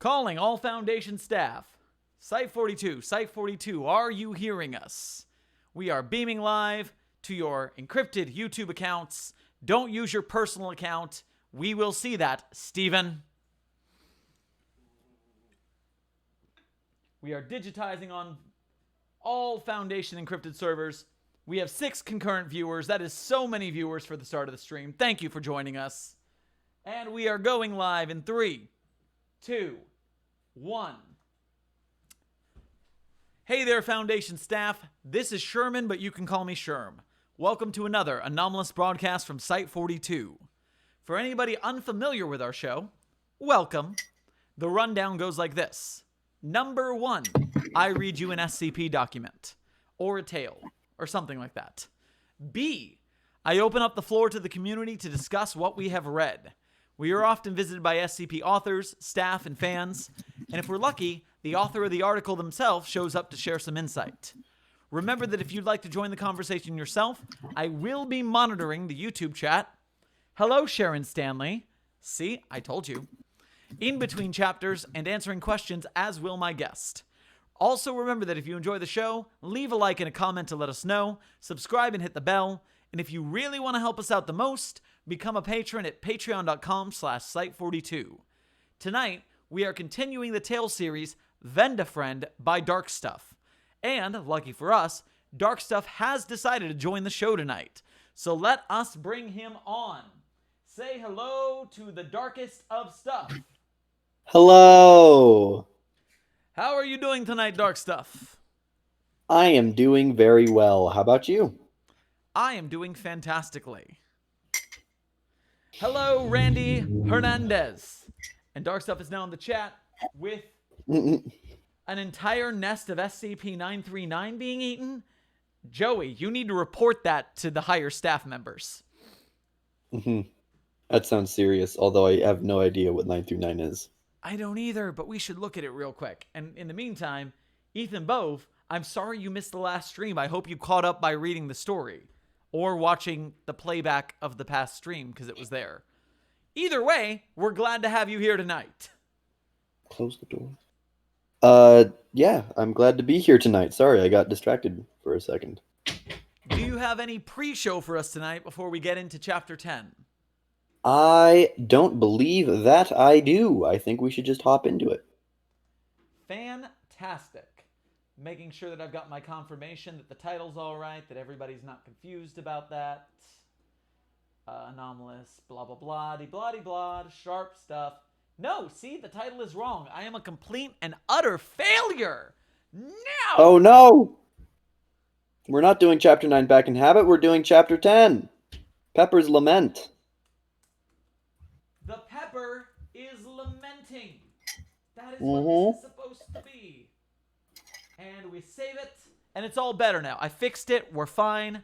Calling all Foundation staff. Site-42, Site-42, are you hearing us? We are beaming live to your encrypted YouTube accounts. Don't use your personal account. We will see that, Steven. We are digitizing on all Foundation encrypted servers. We have 6 concurrent viewers. That is so many viewers for the start of the stream. Thank you for joining us. And we are going live in 3, 2, 1. Hey there, Foundation staff. This is Sherman, but you can call me Sherm. Welcome to another Anomalous Broadcast from Site-42. For anybody unfamiliar with our show, welcome. The rundown goes like this. Number 1, I read you an SCP document, or a tale, or something like that. B, I open up the floor to the community to discuss what we have read. We are often visited by SCP authors, staff, and fans, and if we're lucky, the author of the article themselves shows up to share some insight. Remember that if you'd like to join the conversation yourself, I will be monitoring the YouTube chat. Hello, Sharon Stanley. See, I told you. In between chapters and answering questions, as will my guest. Also remember that if you enjoy the show, leave a like and a comment to let us know, subscribe and hit the bell, and if you really want to help us out the most, become a patron at patreon.com/site42. Tonight, we are continuing the tale series Vend-a-Friend by Darkstuff. And, lucky for us, Darkstuff has decided to join the show tonight. So let us bring him on. Say hello to the darkest of stuff. Hello. How are you doing tonight, Darkstuff? I am doing very well. How about you? I am doing fantastically. Hello, Randy Hernandez. And Darkstuff is now in the chat with an entire nest of SCP-939 being eaten. Joey, you need to report that to the higher staff members. That sounds serious, although I have no idea what 939 is. I don't either, but we should look at it real quick. And in the meantime, Ethan Bove, I'm sorry you missed the last stream. I hope you caught up by reading the story or watching the playback of the past stream because it was there. Either way, we're glad to have you here tonight. Close the door. Yeah, I'm glad to be here tonight. Sorry, I got distracted for a second. Do you have any pre-show for us tonight before we get into Chapter 10? I don't believe that I do. I think we should just hop into it. Fantastic. Making sure that I've got my confirmation that the title's all right, that everybody's not confused about that. Anomalous, blah, blah, blah, blah, blah, sharp stuff. No, see, the title is wrong. I am a complete and utter failure. No! Oh, no! We're not doing Chapter 9 Back in Habit. We're doing Chapter 10. Pepper's Lament. The pepper is lamenting. That is what this is supposed to be. And we save it, and it's all better now. I fixed it. We're fine.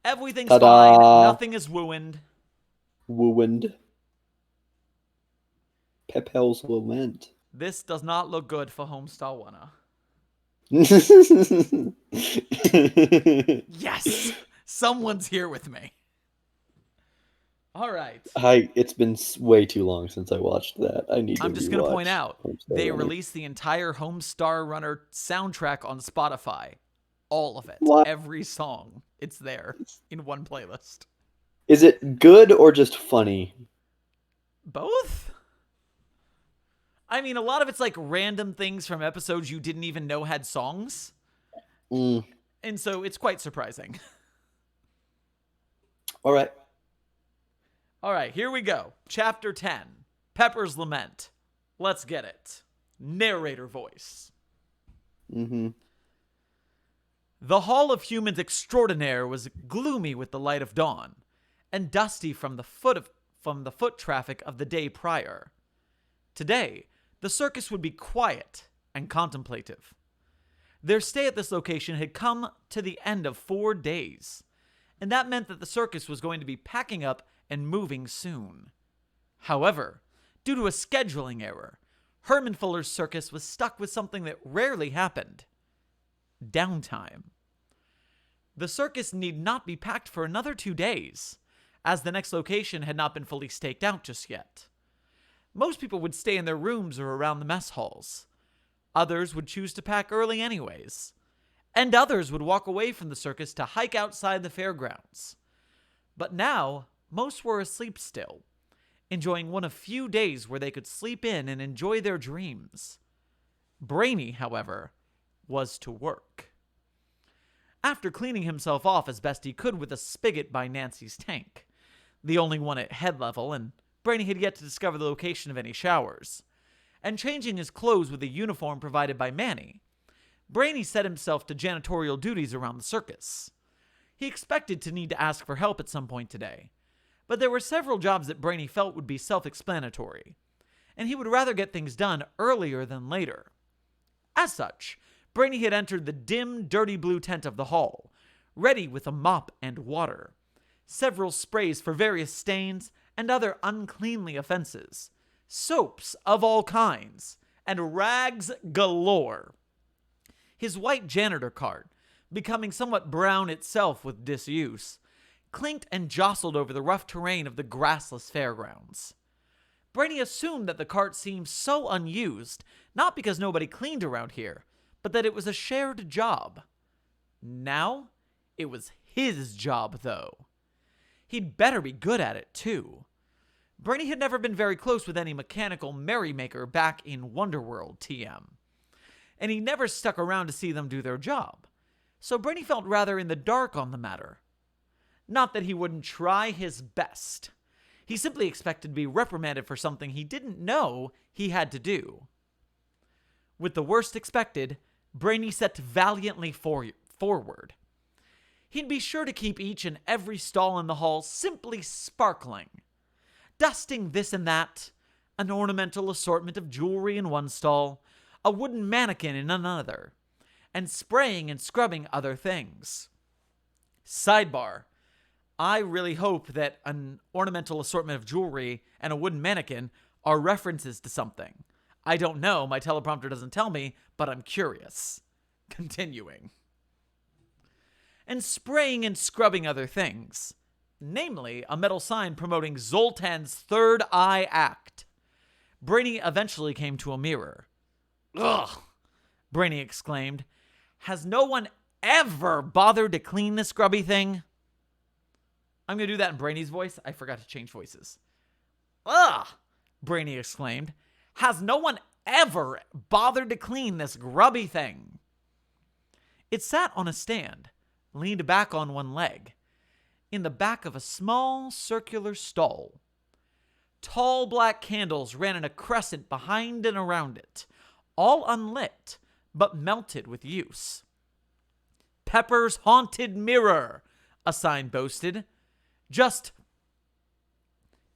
Everything's Ta-da. fine. Nothing is ruined. Ruined. Pepper's Lament. This does not look good for Homestar Wanna. Yes! Someone's here with me. All right. It's been way too long since I watched that. I'm just going to point out, they released the entire Homestar Runner soundtrack on Spotify. All of it. What? Every song. It's there in one playlist. Is it good or just funny? Both? I mean, a lot of it's like random things from episodes you didn't even know had songs. And so it's quite surprising. All right. All right, here we go. Chapter 10. Pepper's Lament. Let's get it. Narrator voice. The Hall of Humans Extraordinaire was gloomy with the light of dawn, and dusty from the foot traffic of the day prior. Today, the circus would be quiet and contemplative. Their stay at this location had come to the end of 4 days, and that meant that the circus was going to be packing up and moving soon. However, due to a scheduling error, Herman Fuller's circus was stuck with something that rarely happened. Downtime. The circus need not be packed for another 2 days, as the next location had not been fully staked out just yet. Most people would stay in their rooms or around the mess halls. Others would choose to pack early anyways. And others would walk away from the circus to hike outside the fairgrounds. But now, most were asleep still, enjoying one of few days where they could sleep in and enjoy their dreams. Brainy, however, was to work. After cleaning himself off as best he could with a spigot by Nancy's tank, the only one at head level, and Brainy had yet to discover the location of any showers, and changing his clothes with a uniform provided by Manny, Brainy set himself to janitorial duties around the circus. He expected to need to ask for help at some point today, but there were several jobs that Brainy felt would be self-explanatory, and he would rather get things done earlier than later. As such, Brainy had entered the dim, dirty blue tent of the hall, ready with a mop and water, several sprays for various stains and other uncleanly offenses, soaps of all kinds, and rags galore. His white janitor cart, becoming somewhat brown itself with disuse, clinked and jostled over the rough terrain of the grassless fairgrounds. Brainy assumed that the cart seemed so unused, not because nobody cleaned around here, but that it was a shared job. Now, it was his job, though. He'd better be good at it, too. Brainy had never been very close with any mechanical merrymaker back in Wonderworld TM, and he never stuck around to see them do their job, so Brainy felt rather in the dark on the matter. Not that he wouldn't try his best. He simply expected to be reprimanded for something he didn't know he had to do. With the worst expected, Brainy set valiantly forward. He'd be sure to keep each and every stall in the hall simply sparkling, dusting this and that, an ornamental assortment of jewelry in one stall, a wooden mannequin in another, and spraying and scrubbing other things. Sidebar: I really hope that an ornamental assortment of jewelry and a wooden mannequin are references to something. I don't know, my teleprompter doesn't tell me, but I'm curious. Continuing. And spraying and scrubbing other things, namely a metal sign promoting Zoltan's third eye act. Brainy eventually came to a mirror. "Ugh!" Brainy exclaimed. "Has no one ever bothered to clean this grubby thing?" I'm going to do that in Brainy's voice. I forgot to change voices. "Ugh!" Brainy exclaimed. "Has no one ever bothered to clean this grubby thing?" It sat on a stand, leaned back on one leg, in the back of a small circular stall. Tall black candles ran in a crescent behind and around it, all unlit, but melted with use. "Pepper's Haunted Mirror," a sign boasted. "Just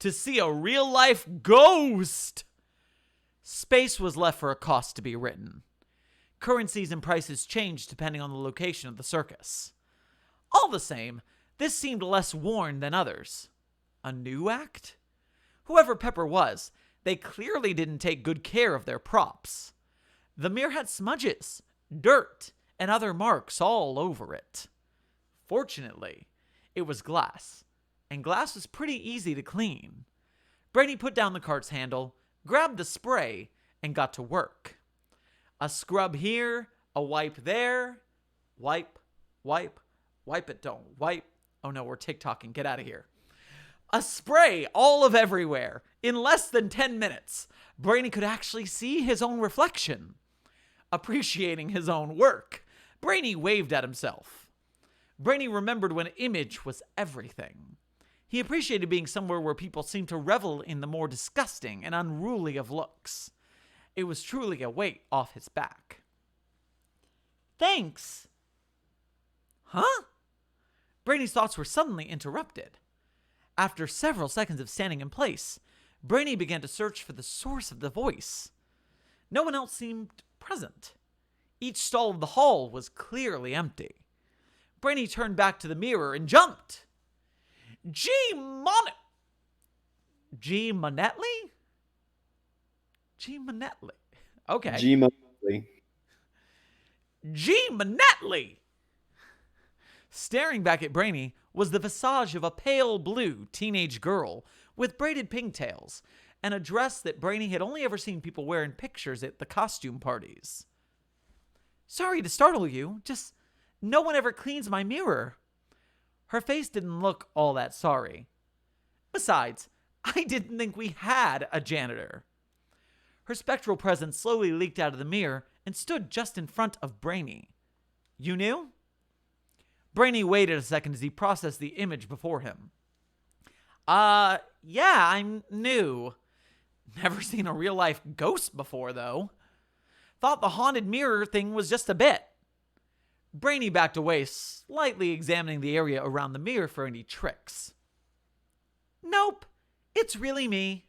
to see a real-life ghost." Space was left for a cost to be written. Currencies and prices changed depending on the location of the circus. All the same, this seemed less worn than others. A new act? Whoever Pepper was, they clearly didn't take good care of their props. The mirror had smudges, dirt, and other marks all over it. Fortunately, it was glass, and glass was pretty easy to clean. Brainy put down the cart's handle, grabbed the spray, and got to work. A scrub here, a wipe there. Wipe, wipe, wipe it, don't wipe. Oh no, we're TikToking, get out of here. A spray all of everywhere. In less than 10 minutes, Brainy could actually see his own reflection. Appreciating his own work, Brainy waved at himself. Brainy remembered when image was everything. He appreciated being somewhere where people seemed to revel in the more disgusting and unruly of looks. It was truly a weight off his back. "Thanks." Huh? Brainy's thoughts were suddenly interrupted. After several seconds of standing in place, Brainy began to search for the source of the voice. No one else seemed present. Each stall of the hall was clearly empty. Brainy turned back to the mirror and jumped. G. Monetley? G. Monetley. Okay. G. Monetley. G. Monetley! Staring back at Brainy was the visage of a pale blue teenage girl with braided pigtails and a dress that Brainy had only ever seen people wear in pictures at the costume parties. "Sorry to startle you, just no one ever cleans my mirror." Her face didn't look all that sorry. Besides, I didn't think we had a janitor. Her spectral presence slowly leaked out of the mirror and stood just in front of Brainy. "You knew?" Brainy waited a second as he processed the image before him. Yeah, I'm new. Never seen a real-life ghost before, though. Thought the haunted mirror thing was just a bit." Brainy backed away, slightly examining the area around the mirror for any tricks. "Nope, it's really me."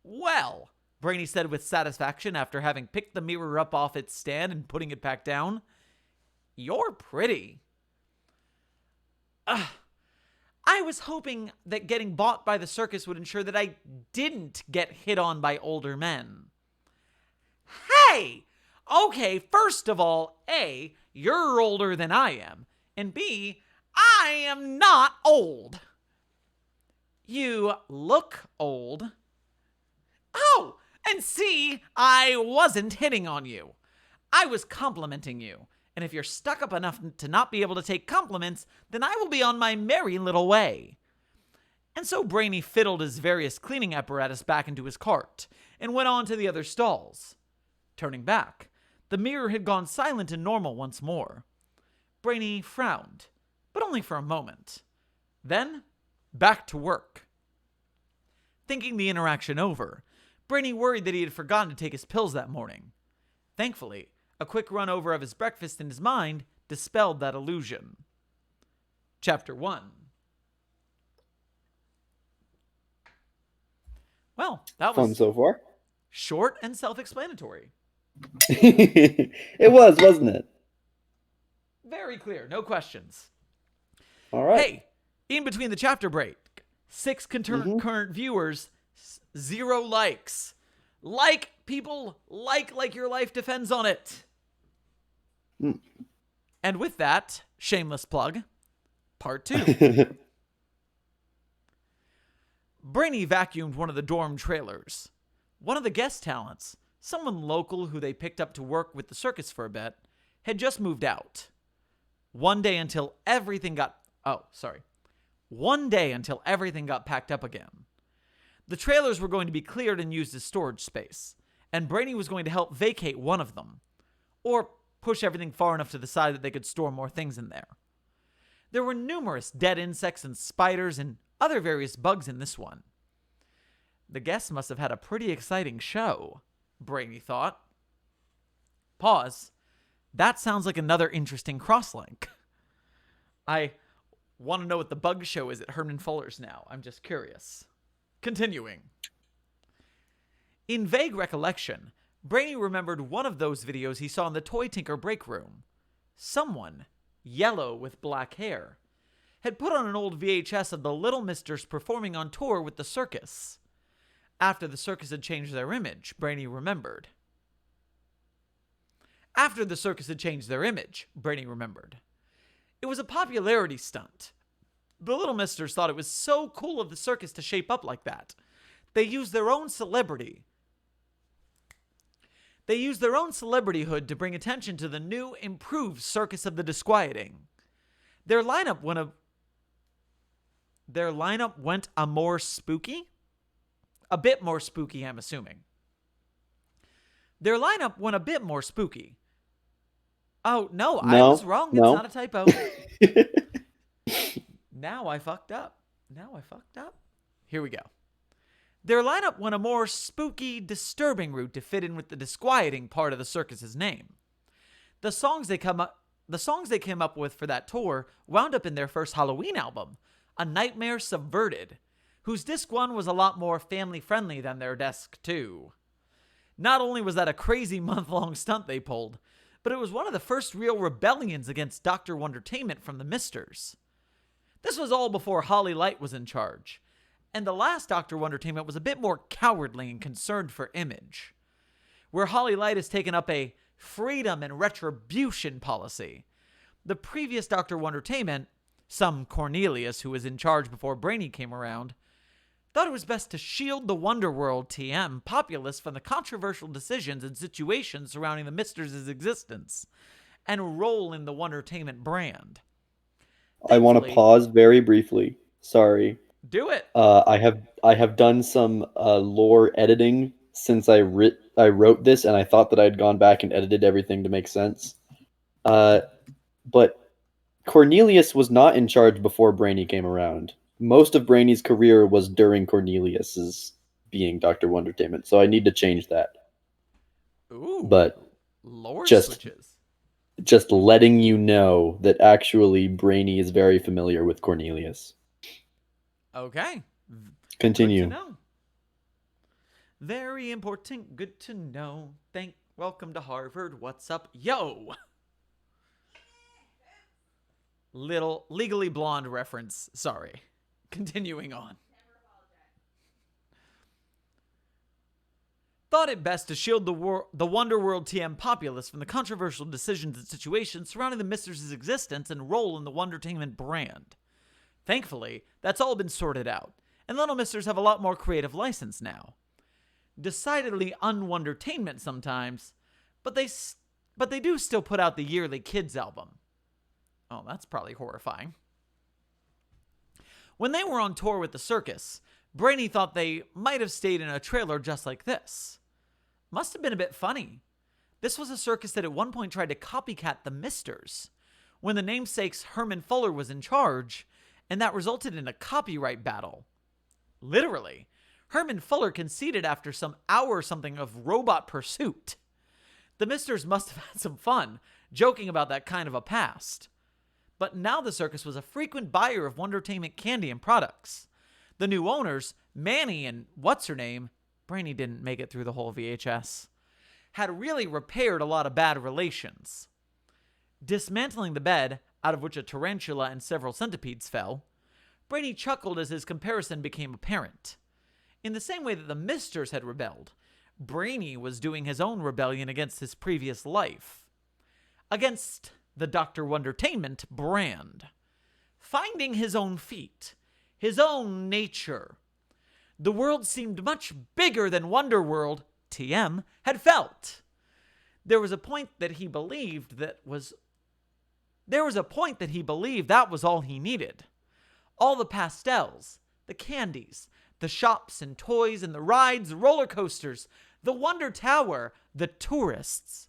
"Well," Brainy said with satisfaction after having picked the mirror up off its stand and putting it back down, "you're pretty." I was hoping that getting bought by the circus would ensure that I didn't get hit on by older men." "Hey! Okay, first of all, A, you're older than I am, and B, I am not old." "You look old." "Oh, and C, I wasn't hitting on you. I was complimenting you. And if you're stuck up enough to not be able to take compliments, then I will be on my merry little way." And so Brainy fiddled his various cleaning apparatus back into his cart and went on to the other stalls. Turning back, the mirror had gone silent and normal once more. Brainy frowned, but only for a moment. Then, back to work. Thinking the interaction over, Brainy worried that he had forgotten to take his pills that morning. Thankfully, a quick run over of his breakfast in his mind dispelled that illusion. Chapter 1. Well, that was Fun so far. short and self-explanatory. It was, wasn't it? Very clear, no questions. All right. Hey, in between the chapter break, 6 concurrent viewers, 0 likes. Like, people, like your life depends on it. And with that, shameless plug, part 2. Brainy vacuumed one of the dorm trailers. One of the guest talents, someone local who they picked up to work with the circus for a bit, had just moved out. One day until everything got packed up again. The trailers were going to be cleared and used as storage space, and Brainy was going to help vacate one of them, or push everything far enough to the side that they could store more things in there. There were numerous dead insects and spiders and other various bugs in this one. The guests must have had a pretty exciting show, Brainy thought. Pause. That sounds like another interesting crosslink. I want to know what the bug show is at Herman Fuller's now. I'm just curious. Continuing. In vague recollection, Brainy remembered one of those videos he saw in the Toy Tinker break room. Someone, yellow with black hair, had put on an old VHS of the Little Misters performing on tour with the circus. After the circus had changed their image, Brainy remembered. It was a popularity stunt. The Little Misters thought it was so cool of the circus to shape up like that. They used their own celebrityhood to bring attention to the new, improved Circus of the Disquieting. Their lineup went a bit more spooky, I'm assuming. Their lineup went a bit more spooky. Oh, no, I was wrong. It's not a typo. Now I fucked up. Here we go. Their lineup went a more spooky, disturbing route to fit in with the disquieting part of the circus's name. The songs they came up with for that tour wound up in their first Halloween album, A Nightmare Subverted, whose disc 1 was a lot more family-friendly than their disc 2. Not only was that a crazy month-long stunt they pulled, but it was one of the first real rebellions against Dr. Wondertainment from the Misters. This was all before Holly Light was in charge, and the last Dr. Wondertainment was a bit more cowardly and concerned for image. Where Holly Light has taken up a freedom and retribution policy, the previous Dr. Wondertainment, some Cornelius who was in charge before Brainy came around, thought it was best to shield the Wonderworld TM populace from the controversial decisions and situations surrounding the Misters' existence and roll in the Wondertainment brand. I want to Thankfully, pause very briefly. Sorry. do it. I have done some lore editing since I wrote this, and I thought that I had gone back and edited everything to make sense. But Cornelius was not in charge before Brainy came around. Most of Brainy's career was during Cornelius's being Dr. Wondertainment, so I need to change that. Ooh, But lore just switches. just letting you know that actually Brainy is very familiar with Cornelius. Okay. Continue. Good to know. Very important. Good to know. Welcome to Harvard. What's up? Yo! Little Legally Blonde reference. Sorry. Continuing on. Thought it best to shield the Wonderworld TM populace from the controversial decisions and situations surrounding the Misters' existence and role in the Wondertainment brand. Thankfully, that's all been sorted out, and Little Misters have a lot more creative license now. Decidedly un-Wondertainment sometimes, but they do still put out the yearly kids album. Oh, that's probably horrifying. When they were on tour with the circus, Brainy thought they might have stayed in a trailer just like this. Must have been a bit funny. This was a circus that at one point tried to copycat the Misters, when the namesake's Herman Fuller was in charge, and that resulted in a copyright battle. Literally, Herman Fuller conceded after some hour something of robot pursuit. The Misters must have had some fun, joking about that kind of a past. But now the circus was a frequent buyer of Wondertainment candy and products. The new owners, Manny and what's-her-name, Brainy didn't make it through the whole VHS, had really repaired a lot of bad relations. Dismantling the bed, out of which a tarantula and several centipedes fell, Brainy chuckled as his comparison became apparent. In the same way that the Misters had rebelled, Brainy was doing his own rebellion against his previous life. Against the Dr. Wondertainment brand. Finding his own feet. His own nature. The world seemed much bigger than Wonderworld, TM, had felt. There was a point that he believed that was all he needed. All the pastels, the candies, the shops and toys and the rides, the roller coasters, the Wonder Tower, the tourists.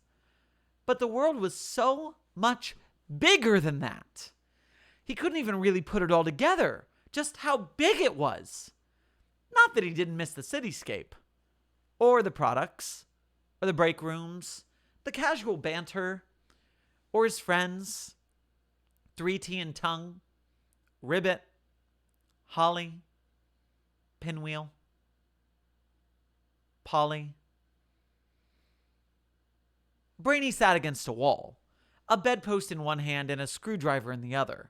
But the world was so much bigger than that. He couldn't even really put it all together, just how big it was. Not that he didn't miss the cityscape, or the products, or the break rooms, the casual banter, or his friends, 3T and Tongue, Ribbit, Holly, Pinwheel, Polly. Brainy sat against a wall, a bedpost in one hand and a screwdriver in the other,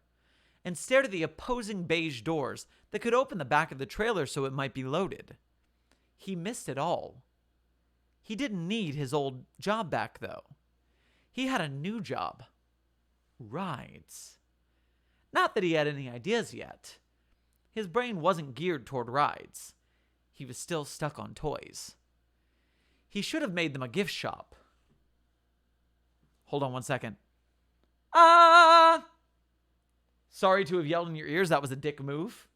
and stared at the opposing beige doors that could open the back of the trailer so it might be loaded. He missed it all. He didn't need his old job back, though. He had a new job. Rides. Not that he had any ideas yet. His brain wasn't geared toward rides. He was still stuck on toys. He should have made them a gift shop. Hold on one second. Sorry to have yelled in your ears. That was a dick move.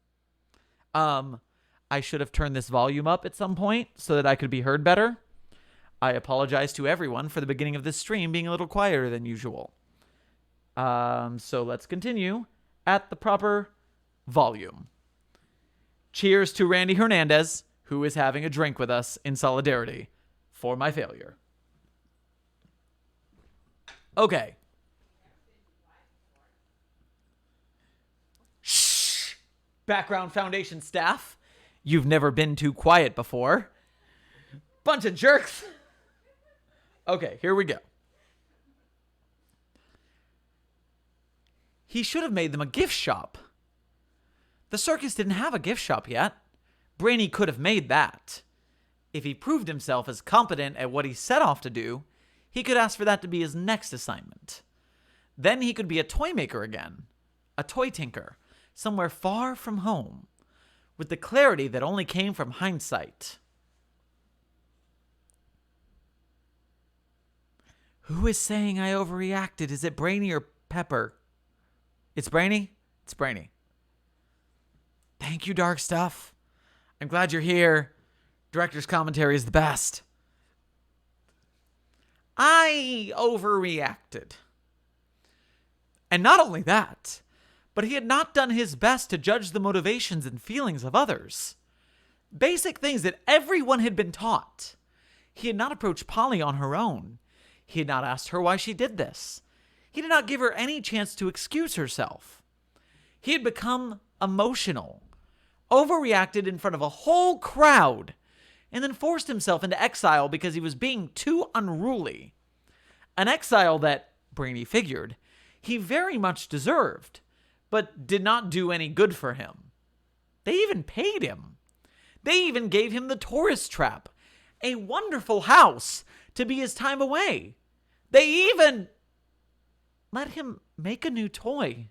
I should have turned this volume up at some point so that I could be heard better. I apologize to everyone for the beginning of this stream being a little quieter than usual. So let's continue at the proper volume. Cheers to Randy Hernandez, who is having a drink with us in solidarity for my failure. Okay. Shh! Background Foundation staff, you've never been too quiet before. Bunch of jerks. Okay, here we go. He should have made them a gift shop. The circus didn't have a gift shop yet. Brainy could have made that. If he proved himself as competent at what he set off to do, he could ask for that to be his next assignment. Then he could be a toy maker again. A toy tinker. Somewhere far from home. with the clarity that only came from hindsight. Who is saying I overreacted? Is it Brainy or Pepper? It's Brainy? It's Brainy. Thank you, Darkstuff. I'm glad you're here. Director's commentary is the best. I overreacted. And not only that, but he had not done his best to judge the motivations and feelings of others. Basic things that everyone had been taught. He had not approached Polly on her own. He had not asked her why she did this. He did not give her any chance to excuse herself. He had become emotional, overreacted in front of a whole crowd, and then forced himself into exile because he was being too unruly. An exile that, Brainy figured, he very much deserved, but did not do any good for him. They even paid him. They even gave him the tourist trap, a wonderful house to be his time away. They even let him make a new toy.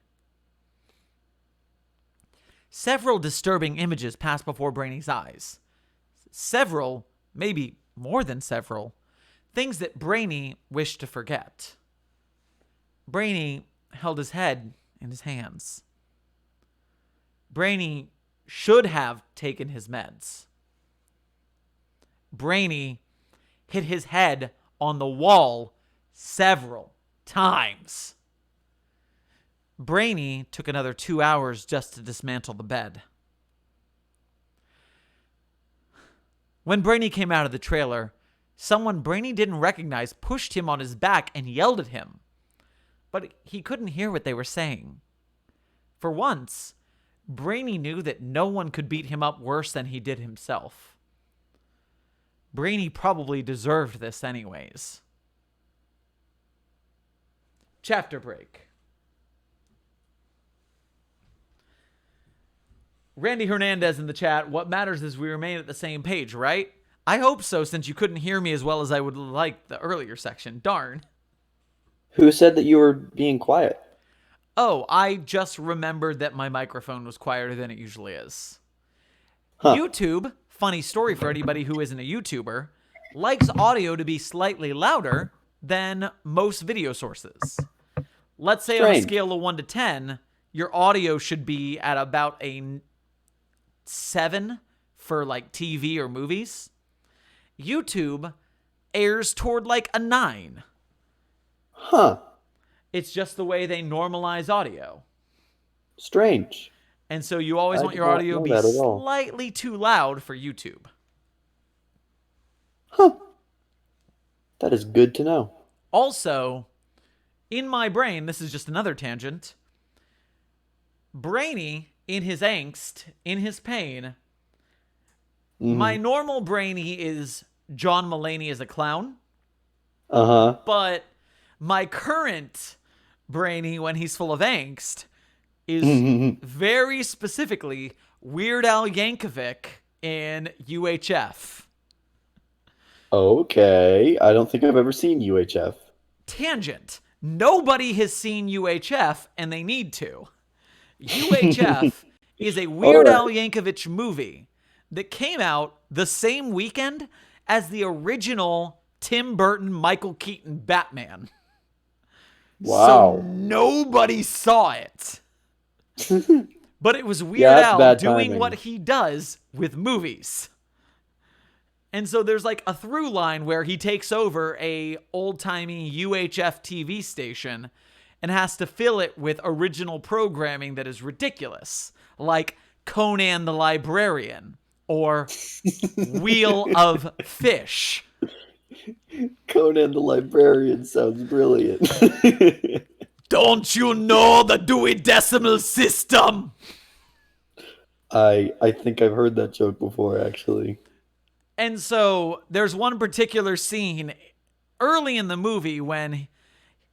Several disturbing images passed before Brainy's eyes. Several, maybe more than several, things that Brainy wished to forget. Brainy held his head in his hands. Brainy should have taken his meds. Brainy hit his head on the wall several times. Brainy took another 2 hours just to dismantle the bed. When Brainy came out of the trailer, someone Brainy didn't recognize pushed him on his back and yelled at him. But he couldn't hear what they were saying. For once, Brainy knew that no one could beat him up worse than he did himself. Brainy probably deserved this anyways. Chapter break. Randy Hernandez in the chat, what matters is we remain at the same page, right? I hope so, since you couldn't hear me as well as I would like the earlier section. Darn. Who said that you were being quiet? Oh, I just remembered that my microphone was quieter than it usually is. Huh. YouTube, funny story for anybody who isn't a YouTuber, likes audio to be slightly louder than most video sources. Let's say on a scale of 1 to 10, your audio should be at about a 7 for like TV or movies. YouTube airs toward like a 9. Huh. It's just the way they normalize audio. Strange. And so you always want your audio to be slightly too loud for YouTube. Huh. That is good to know. Also, in my brain, this is just another tangent, Brainy, in his angst, in his pain, my normal Brainy is John Mulaney as a clown. Uh-huh. But my current Brainy, when he's full of angst, is very specifically Weird Al Yankovic in UHF. Okay. I don't think I've ever seen UHF. Tangent. Nobody has seen UHF, and they need to. UHF is a Weird Al Yankovic movie that came out the same weekend as the original Tim Burton, Michael Keaton Batman. Wow. So nobody saw it. But it was Weird Al doing what he does with movies. And so there's like a through line where he takes over a old-timey UHF TV station and has to fill it with original programming that is ridiculous, like Conan the Librarian or Wheel of Fish. Conan the Librarian sounds brilliant. Don't you know the Dewey Decimal System? I think I've heard that joke before, actually. And so there's one particular scene early in the movie when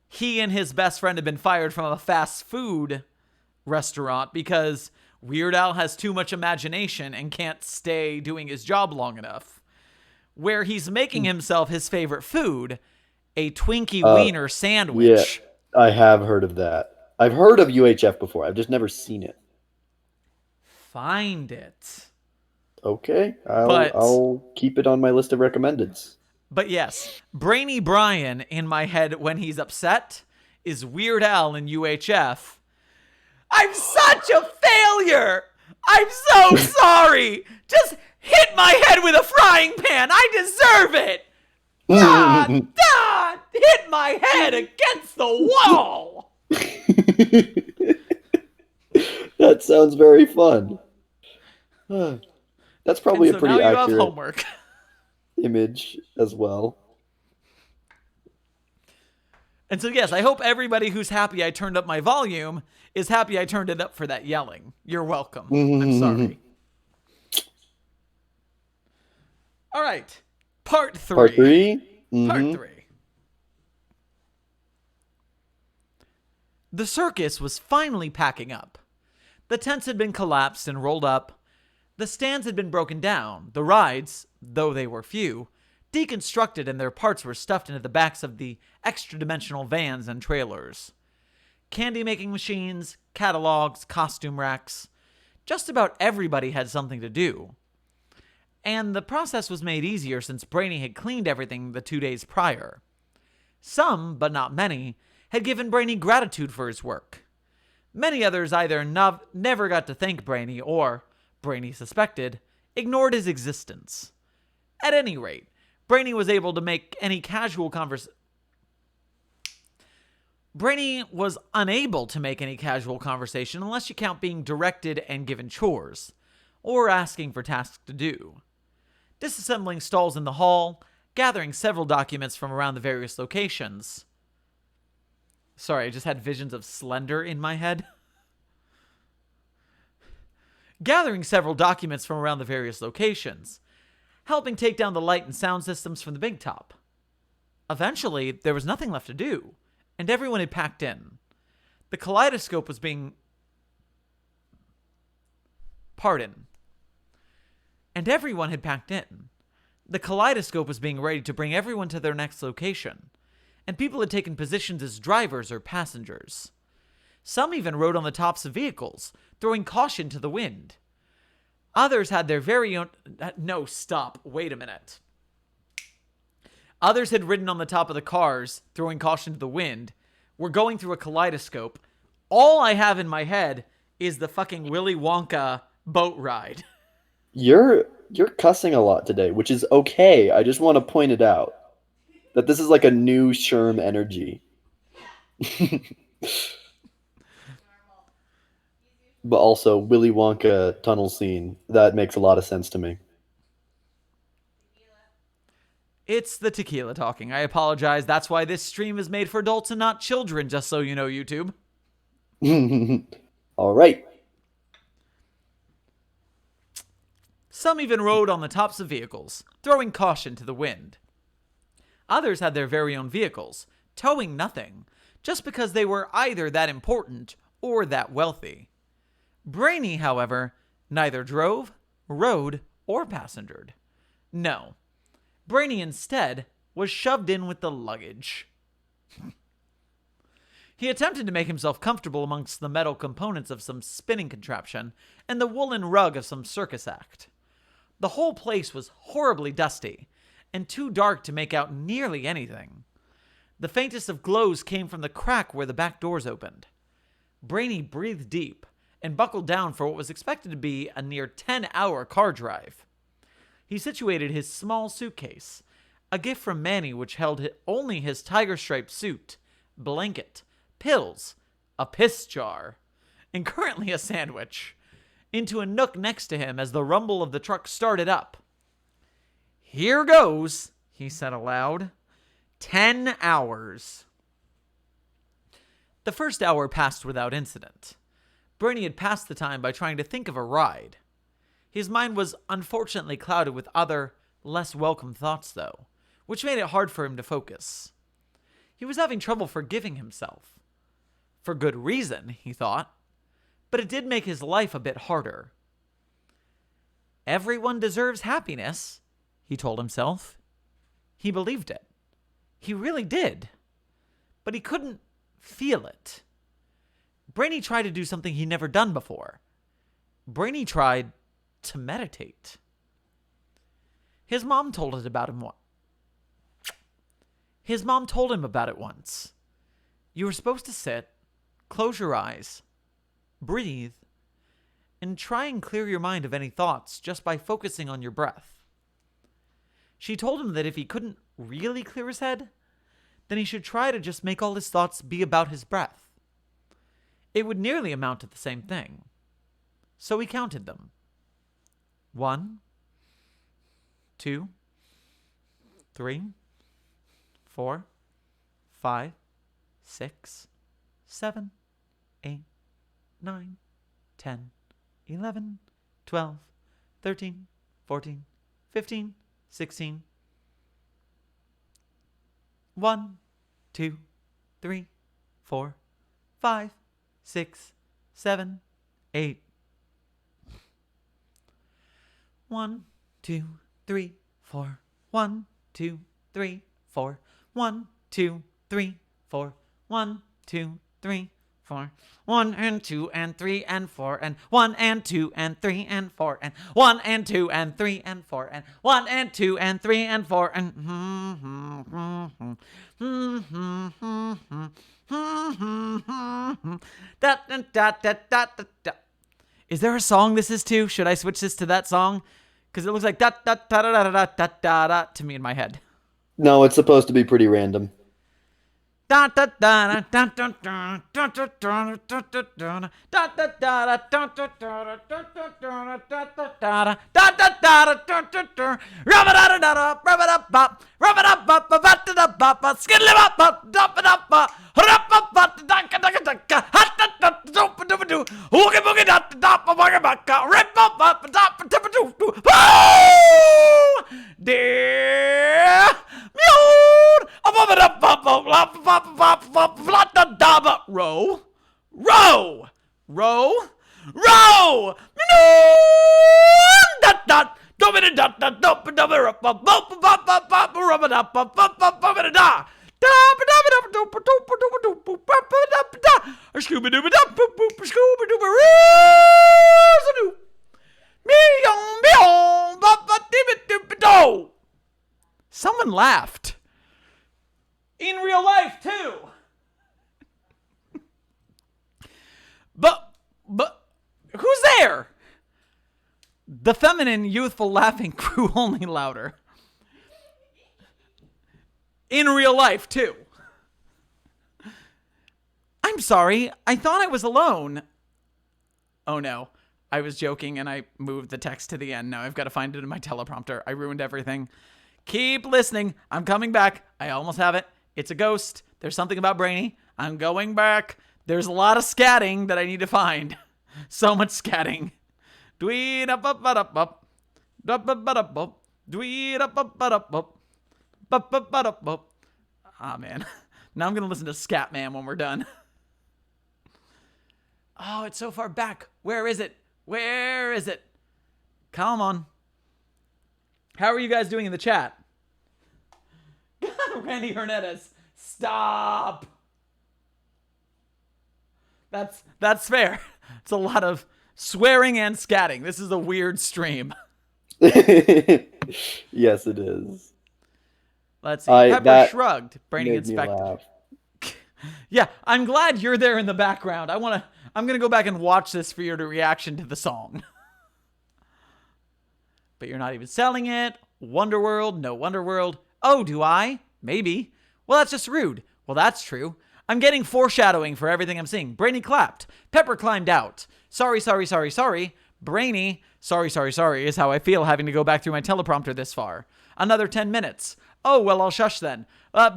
he and his best friend have been fired from a fast food restaurant because Weird Al has too much imagination and can't stay doing his job long enough, where he's making himself his favorite food, a Twinkie Wiener sandwich. Yeah, I have heard of that. I've heard of UHF before. I've just never seen it. find it. Okay, But I'll keep it on my list of recommendeds. But yes, Brainy Brian in my head when he's upset is Weird Al in UHF. I'm such a failure! I'm so sorry! Just hit my head with a frying pan! I deserve it! Hit my head against the wall! That sounds very fun. That's probably And a so now pretty you have accurate homework. image as well. And so yes, I hope everybody who's happy I turned up my volume is happy I turned it up for that yelling. You're welcome. I'm sorry. All right. Part 3. Part 3? Part 3. The circus was finally packing up. The tents had been collapsed and rolled up. The stands had been broken down. The rides, though they were few, deconstructed and their parts were stuffed into the backs of the extra-dimensional vans and trailers. Candy-making machines, catalogs, costume racks. Just about everybody had something to do. And the process was made easier since Brainy had cleaned everything the 2 days prior. Some, but not many, had given Brainy gratitude for his work. Many others either never got to thank Brainy or, Brainy suspected, ignored his existence. At any rate, Brainy was able to make any casual Brainy was unable to make any casual conversation unless you count being directed and given chores, or asking for tasks to do. Disassembling stalls in the hall, gathering several documents from around the various locations. Sorry, I just had visions of Slender in my head. Gathering several documents from around the various locations. Helping take down the light and sound systems from the big top. Eventually, there was nothing left to do, and everyone had packed in. The kaleidoscope was being... And everyone had packed in. The kaleidoscope was being ready to bring everyone to their next location, and people had taken positions as drivers or passengers. Some even rode on the tops of vehicles, throwing caution to the wind. Others had their very own... No, stop. Wait a minute. Others had ridden on the top of the cars, throwing caution to the wind. Were going through a kaleidoscope. All I have in my head is the fucking Willy Wonka boat ride. You're cussing a lot today, which is okay. I just want to point it out that this is like a new Sherm energy. But also Willy Wonka tunnel scene. That makes a lot of sense to me. It's the tequila talking. I apologize. That's why this stream is made for adults and not children, just so you know, YouTube. All right. Some even rode on the tops of vehicles, throwing caution to the wind. Others had their very own vehicles, towing nothing, just because they were either that important or that wealthy. Brainy, however, neither drove, rode, or passengered. No. Brainy instead was shoved in with the luggage. He attempted to make himself comfortable amongst the metal components of some spinning contraption and the woolen rug of some circus act. The whole place was horribly dusty and too dark to make out nearly anything. The faintest of glows came from the crack where the back doors opened. Brainy breathed deep and buckled down for what was expected to be a near 10-hour car drive. He situated his small suitcase, a gift from Manny which held only his tiger-striped suit, blanket, pills, a piss jar, and currently a sandwich, into a nook next to him as the rumble of the truck started up. "Here goes," he said aloud. 10 hours. The first hour passed without incident. Brainy had passed the time by trying to think of a ride. His mind was unfortunately clouded with other, less welcome thoughts, though, which made it hard for him to focus. He was having trouble forgiving himself. For good reason, he thought, but it did make his life a bit harder. Everyone deserves happiness, he told himself. He believed it. He really did. But he couldn't feel it. Brainy tried to do something he'd never done before. Brainy tried to meditate. His mom told him about it once. You were supposed to sit, close your eyes, breathe, and try and clear your mind of any thoughts just by focusing on your breath. She told him that if he couldn't really clear his head, then he should try to just make all his thoughts be about his breath. It would nearly amount to the same thing. So he counted them. 1, 2, 3, 4, 5, 6, 7, 8, 9, 10, 11, 12, 13, 14, 15, 16. 1, 2, 3, 4, 5, 6, 7, 8. 1, 2, 3, 4. 1, 2, 3, 4. 1, 2, 3, 4. 1, 2, 3, 4. 1 and 2 and 3 and 4 and 1 and 2 and 3 and 4 and 1 and 2 and 3 and 4 and 1 and 2 and 3 and 4 and Is there a song this is to? Should I switch this to that song? Because it looks like da da da da da da da da da to me in my head. No, it's supposed to be pretty random. Da da da da da da da da da da da da da da da da Row, row, row, row. Someone laughed. In real life, too. But, who's there? The feminine, youthful laughing grew only louder. In real life, too. I'm sorry, I thought I was alone. Oh no, I was joking and I moved the text to the end. Now I've got to find it in my teleprompter. I ruined everything. Keep listening. I'm coming back. I almost have it. It's a ghost. There's something about Brainy. I'm going back. There's a lot of scatting that I need to find. So much scatting. Ah, man. Now I'm going to listen to Scatman when we're done. Oh, it's so far back. Where is it? Where is it? Come on. How are you guys doing in the chat? Randy Hernandez. Stop. That's fair. It's a lot of swearing and scatting. This is a weird stream. Yes, it is. Let's see. Pepper shrugged. Brainy inspected. Yeah, I'm glad you're there in the background. I'm gonna go back and watch this for your reaction to the song. But you're not even selling it. Wonderworld, no Wonderworld. Oh, do I? Maybe. Well, that's just rude. Well, that's true. I'm getting foreshadowing for everything I'm seeing. Brainy clapped. Pepper climbed out. Sorry. Brainy, sorry is how I feel having to go back through my teleprompter this far. Another 10 minutes. Oh, well, I'll shush then.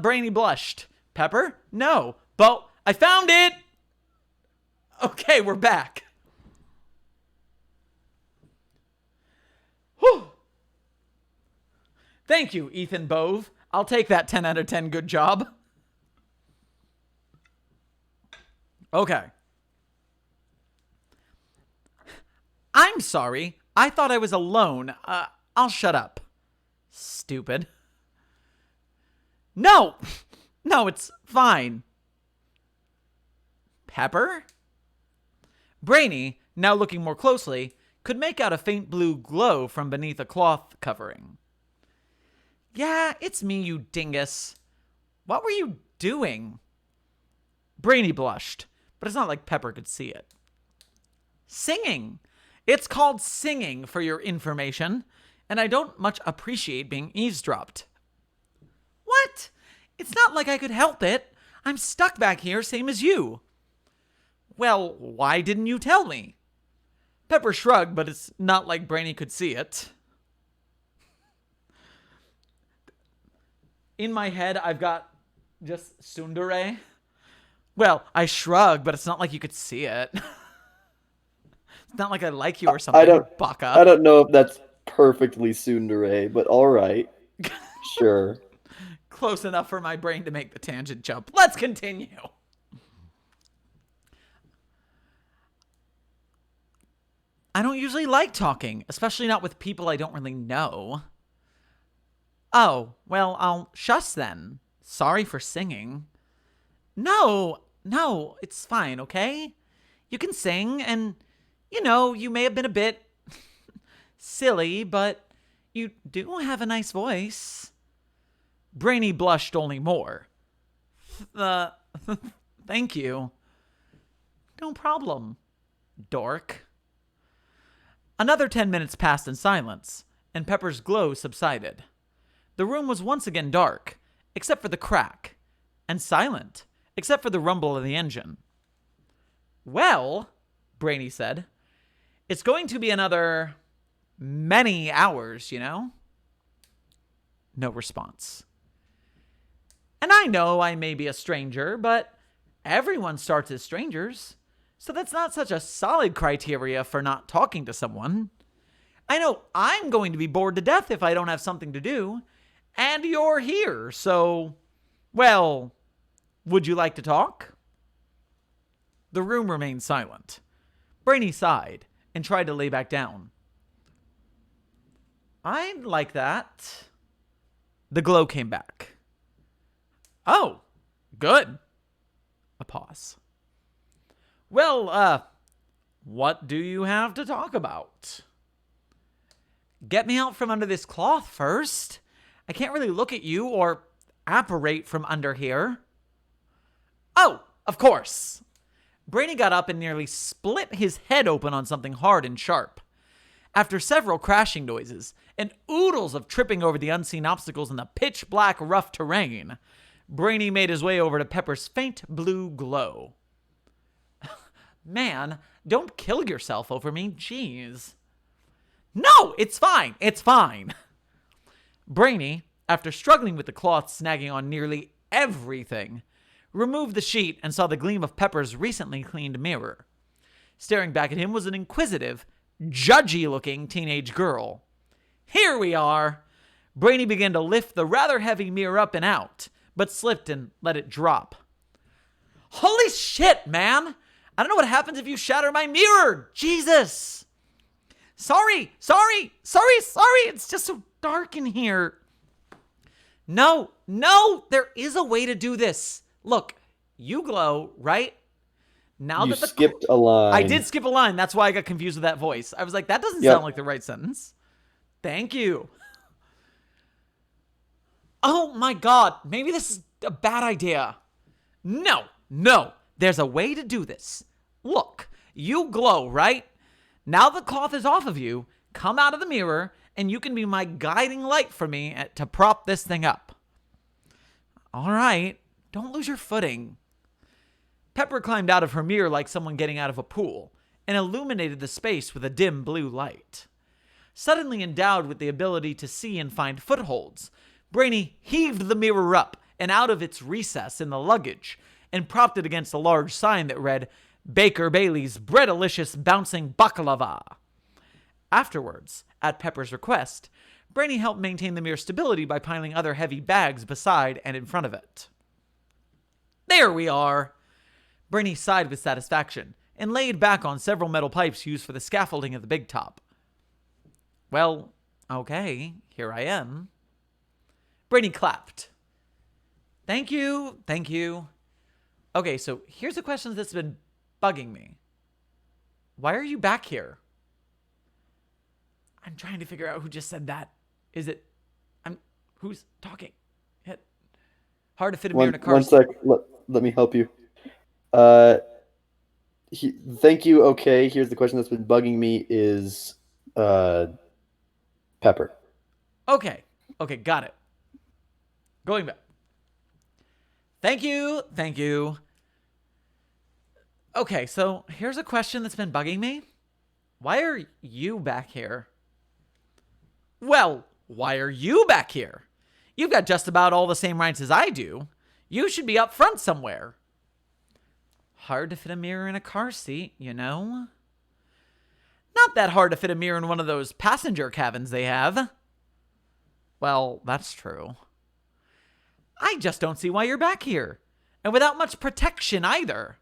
Brainy blushed. Pepper? No. But I found it! Okay, we're back. Whew. Thank you, Ethan Bove. I'll take that 10 out of 10 good job. Okay. I'm sorry. I thought I was alone. I'll shut up. Stupid. No! No, it's fine. Pepper? Brainy, now looking more closely, could make out a faint blue glow from beneath a cloth covering. Yeah, it's me, you dingus. What were you doing? Brainy blushed, but it's not like Pepper could see it. Singing. It's called singing, for your information, and I don't much appreciate being eavesdropped. What? It's not like I could help it. I'm stuck back here, same as you. Well, why didn't you tell me? Pepper shrugged, but it's not like Brainy could see it. In my head, I've got just tsundere. Well, I shrug, but it's not like you could see it. It's not like I like you or something, Baka. I don't know if that's perfectly tsundere, but all right. Sure. Close enough for my brain to make the tangent jump. Let's continue. I don't usually like talking, especially not with people I don't really know. Oh, well, I'll shush then. Sorry for singing. No, it's fine, okay? You can sing, and, you may have been a bit silly, but you do have a nice voice. Brainy blushed only more. Thank you. No problem, dork. Another 10 minutes passed in silence, and Pepper's glow subsided. The room was once again dark, except for the crack, and silent, except for the rumble of the engine. Well, Brainy said, it's going to be another many hours, No response. And I know I may be a stranger, but everyone starts as strangers, so that's not such a solid criteria for not talking to someone. I know I'm going to be bored to death if I don't have something to do, and you're here, so, well, would you like to talk? The room remained silent. Brainy sighed and tried to lay back down. I'd like that. The glow came back. Oh, good. A pause. Well, what do you have to talk about? Get me out from under this cloth first. I can't really look at you or apparate from under here. Oh, of course. Brainy got up and nearly split his head open on something hard and sharp. After several crashing noises and oodles of tripping over the unseen obstacles in the pitch-black rough terrain, Brainy made his way over to Pepper's faint blue glow. Man, don't kill yourself over me, jeez. No, it's fine, it's fine. Brainy, after struggling with the cloth snagging on nearly everything, removed the sheet and saw the gleam of Pepper's recently cleaned mirror. Staring back at him was an inquisitive, judgy-looking teenage girl. Here we are. Brainy began to lift the rather heavy mirror up and out, but slipped and let it drop. Holy shit, man! I don't know what happens if you shatter my mirror! Jesus! Sorry! It's just so dark in here. No, there is a way to do this. Look, you glow, right? Now you that skipped a line. I did skip a line. That's why I got confused with that voice. I was like, that doesn't sound like the right sentence. Thank you. Oh my God, maybe this is a bad idea. No, there's a way to do this. Look, you glow, right? Now the cloth is off of you, come out of the mirror, and you can be my guiding light for me to prop this thing up. All right, don't lose your footing. Pepper climbed out of her mirror like someone getting out of a pool and illuminated the space with a dim blue light. Suddenly endowed with the ability to see and find footholds, Brainy heaved the mirror up and out of its recess in the luggage and propped it against a large sign that read, Baker Bailey's Breadalicious Bouncing Baklava. Afterwards, at Pepper's request, Brainy helped maintain the mirror's stability by piling other heavy bags beside and in front of it. There we are. Brainy sighed with satisfaction and laid back on several metal pipes used for the scaffolding of the big top. Well, okay, here I am. Brainy clapped. Thank you. Okay, so here's a question that's been bugging me. Why are you back here? I'm trying to figure out who just said that. Is it... Who's talking? Hard to fit a mirror in a car. One sec. Let me help you. Thank you. Okay, here's the question that's been bugging me is Pepper. Okay, got it. Going back. Thank you. Okay, so here's a question that's been bugging me. Why are you back here? Well, why are you back here? You've got just about all the same rights as I do. You should be up front somewhere. Hard to fit a mirror in a car seat, you know? Not that hard to fit a mirror in one of those passenger cabins they have. Well, that's true. I just don't see why you're back here. And without much protection either.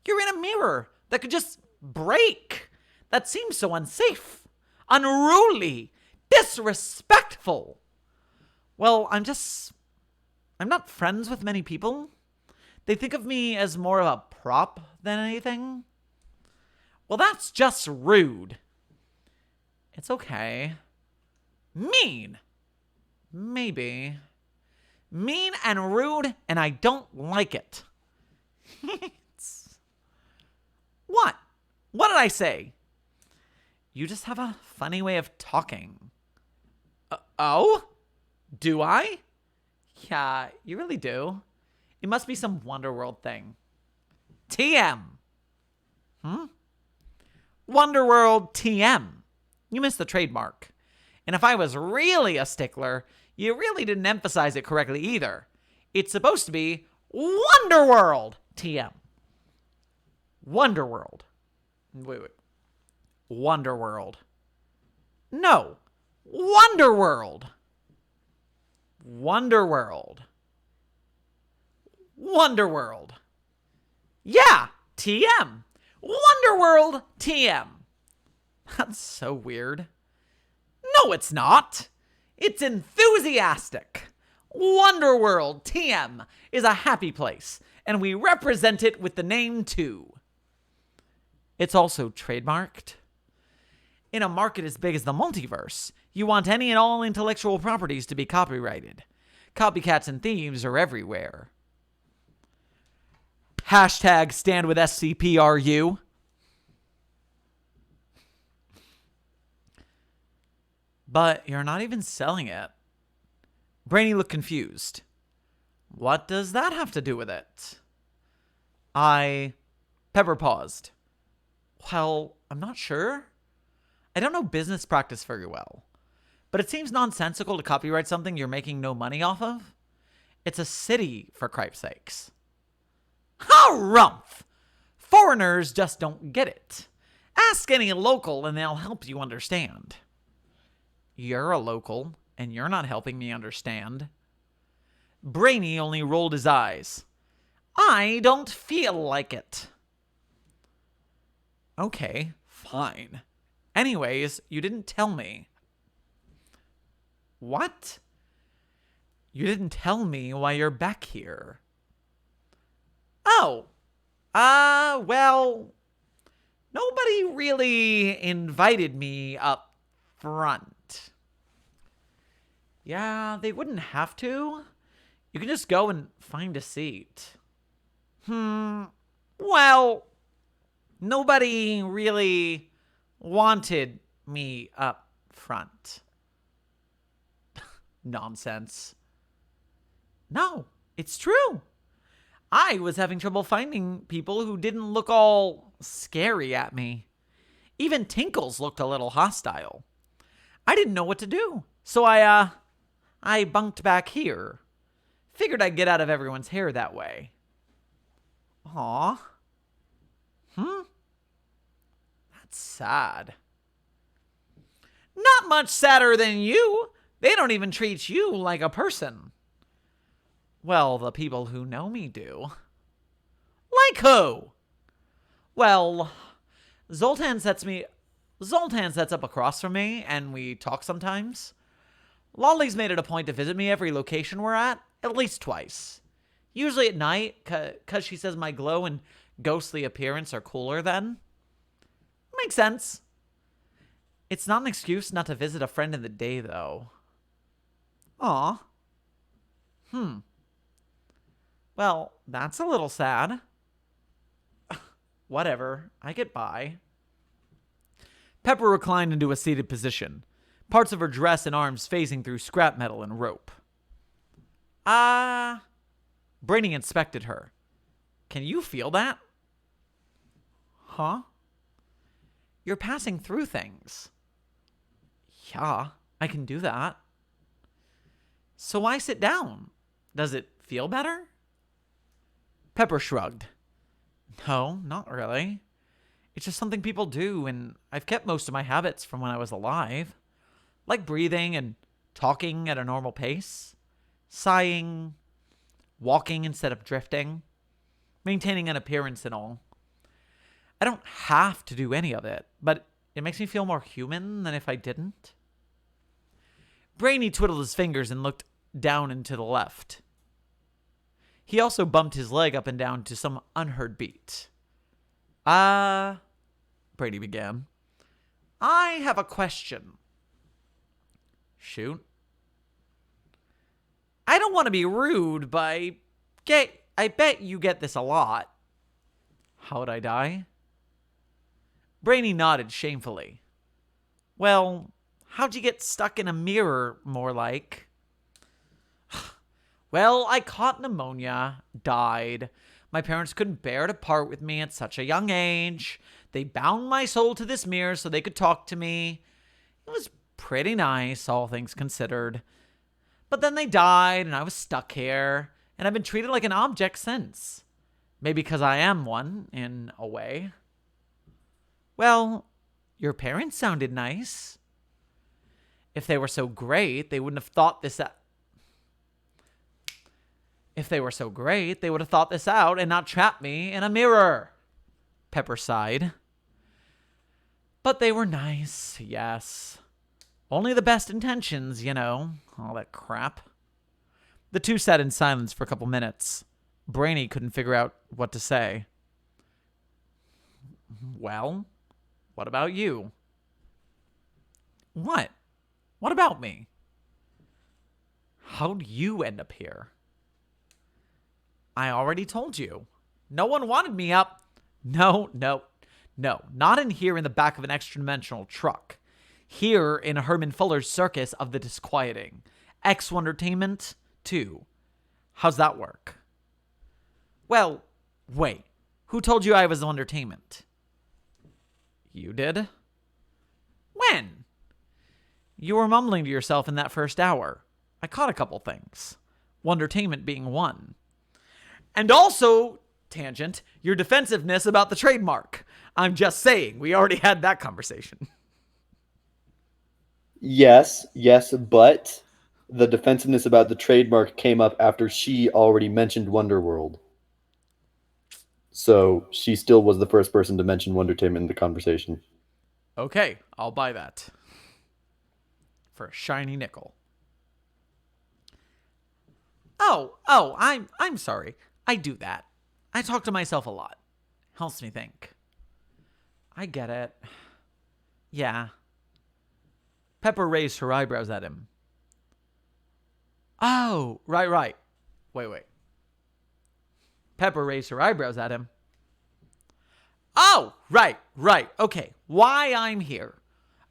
You're in a mirror that could just break. That seems so unsafe, unruly, disrespectful. Well, I'm not friends with many people. They think of me as more of a prop than anything. Well, that's just rude. It's okay. Mean. Maybe. Mean and rude, and I don't like it. What? What did I say? You just have a funny way of talking. Oh? Do I? Yeah, you really do. It must be some Wonderworld thing. TM. Wonderworld TM. You missed the trademark. And if I was really a stickler, you really didn't emphasize it correctly either. It's supposed to be Wonderworld TM. Wonderworld. Wait. Wonderworld. No. Wonderworld. Wonderworld. Yeah, TM. Wonderworld TM. That's so weird. No, it's not. It's enthusiastic. Wonderworld TM is a happy place, and we represent it with the name too. It's also trademarked. In a market as big as the multiverse, you want any and all intellectual properties to be copyrighted. Copycats and thieves are everywhere. Hashtag stand with SCPRU. But you're not even selling it. Brainy looked confused. What does that have to do with it? Pepper paused. Well, I'm not sure. I don't know business practice very well. But it seems nonsensical to copyright something you're making no money off of. It's a city, for Christ's sakes. Harumph! Foreigners just don't get it. Ask any local and they'll help you understand. You're a local, and you're not helping me understand. Brainy only rolled his eyes. I don't feel like it. Okay, fine. Anyways, you didn't tell me. What? You didn't tell me why you're back here. Oh. Well, nobody really invited me up front. Yeah, they wouldn't have to. You can just go and find a seat. Well, nobody really wanted me up front. Nonsense. No, it's true. I was having trouble finding people who didn't look all scary at me. Even Tinkles looked a little hostile. I didn't know what to do, so I bunked back here. Figured I'd get out of everyone's hair that way. Aw. That's sad. Not much sadder than you. They don't even treat you like a person. Well, the people who know me do. Like who? Well, Zoltan sets up across from me, and we talk sometimes. Lolly's made it a point to visit me every location we're at least twice. Usually at night, because she says my glow and ghostly appearance are cooler then. Makes sense. It's not an excuse not to visit a friend in the day, though. Aw. Well, that's a little sad. Whatever. I get by. Pepper reclined into a seated position, parts of her dress and arms phasing through scrap metal and rope. Brainy inspected her. Can you feel that? Huh? You're passing through things. Yeah, I can do that. So why sit down? Does it feel better? Pepper shrugged. No, not really. It's just something people do, and I've kept most of my habits from when I was alive. Like breathing and talking at a normal pace. Sighing. Walking instead of drifting. Maintaining an appearance and all. I don't have to do any of it, but it makes me feel more human than if I didn't. Brainy twiddled his fingers and looked down and to the left. He also bumped his leg up and down to some unheard beat. Brady began. I have a question. Shoot. I don't want to be rude, but I bet you get this a lot. How'd I die? Brainy nodded shamefully. Well, how'd you get stuck in a mirror, more like? Well, I caught pneumonia, died. My parents couldn't bear to part with me at such a young age. They bound my soul to this mirror so they could talk to me. It was pretty nice, all things considered. But then they died, and I was stuck here, and I've been treated like an object since. Maybe because I am one, in a way. Well, your parents sounded nice. If they were so great, they wouldn't have thought this out. If they were so great, they would have thought this out and not trapped me in a mirror. Pepper sighed. But they were nice, yes. Only the best intentions, you know, all that crap. The two sat in silence for a couple minutes. Brainy couldn't figure out what to say. Well, what about you? What? What about me? How'd you end up here? I already told you. No one wanted me up. No. Not in here in the back of an extra-dimensional truck. Here in Herman Fuller's circus of the disquieting. X-Wondertainment 2. How's that work? Well, wait. Who told you I was Wondertainment? You did? When? You were mumbling to yourself in that first hour. I caught a couple things. Wondertainment being one. And also, tangent, your defensiveness about the trademark. I'm just saying, we already had that conversation. Yes, but the defensiveness about the trademark came up after she already mentioned Wonderworld. So she still was the first person to mention Wondertainment in the conversation. Okay, I'll buy that. For a shiny nickel. Oh, I'm sorry. I do that. I talk to myself a lot. Helps me think. I get it. Yeah. Pepper raised her eyebrows at him. Oh, right. Wait. Pepper raised her eyebrows at him. Oh, right. Okay, why I'm here.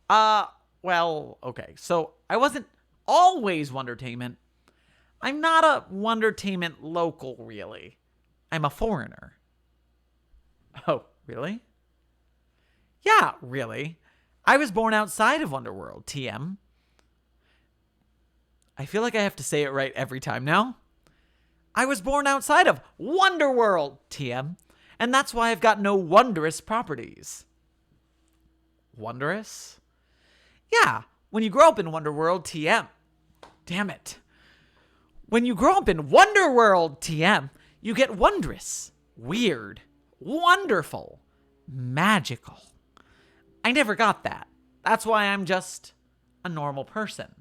Well, okay. So I wasn't always Wondertainment. I'm not a Wondertainment local, really. I'm a foreigner. Oh, really? Yeah, really. I was born outside of Wonderworld, TM. I feel like I have to say it right every time now. I was born outside of Wonderworld, TM. And that's why I've got no wondrous properties. Wondrous? Yeah, when you grow up in Wonderworld, TM. Damn it. When you grow up in Wonderworld, TM, you get wondrous, weird, wonderful, magical. I never got that. That's why I'm just a normal person.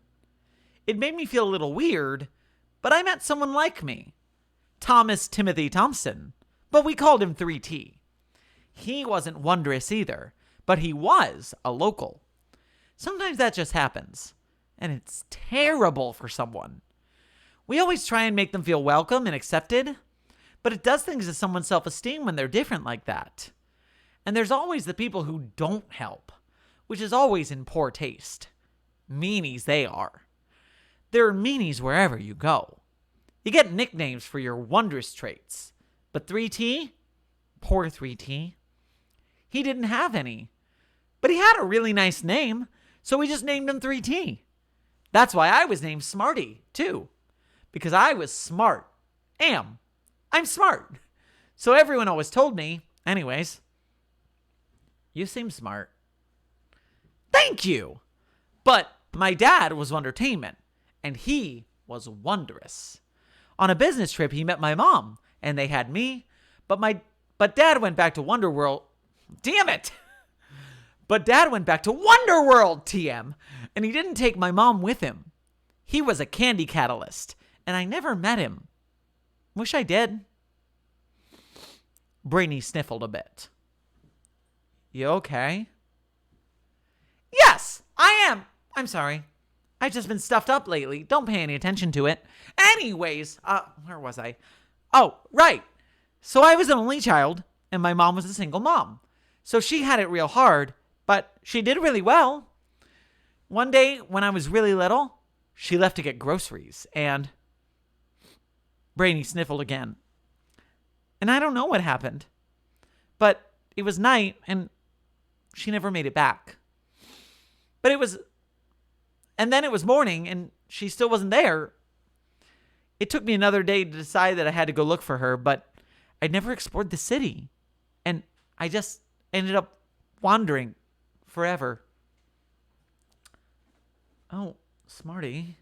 It made me feel a little weird, but I met someone like me. Thomas Timothy Thompson, but we called him 3T. He wasn't wondrous either, but he was a local. Sometimes that just happens, and it's terrible for someone. We always try and make them feel welcome and accepted, but it does things to someone's self-esteem when they're different like that. And there's always the people who don't help, which is always in poor taste. Meanies they are. There are meanies wherever you go. You get nicknames for your wondrous traits. But 3T? Poor 3T. He didn't have any. But he had a really nice name, so we just named him 3T. That's why I was named Smarty, too. Because I was smart. I'm smart. So everyone always told me, anyways, you seem smart. Thank you. But my dad was Wondertainment, and he was wondrous. On a business trip, he met my mom, and they had me, but Dad went back to Wonderworld. Damn it! But Dad went back to Wonderworld, TM, and he didn't take my mom with him. He was a candy catalyst, and I never met him. Wish I did. Brainy sniffled a bit. You okay? Yes, I am. I'm sorry. I've just been stuffed up lately. Don't pay any attention to it. Anyways, where was I? Oh, right. So I was an only child, and my mom was a single mom. So she had it real hard, but she did really well. One day, when I was really little, she left to get groceries, and Brainy sniffled again. And I don't know what happened, but it was night, and she never made it back. And then it was morning, and she still wasn't there. It took me another day to decide that I had to go look for her, but I'd never explored the city. And I just ended up wandering forever. Oh, Smarty.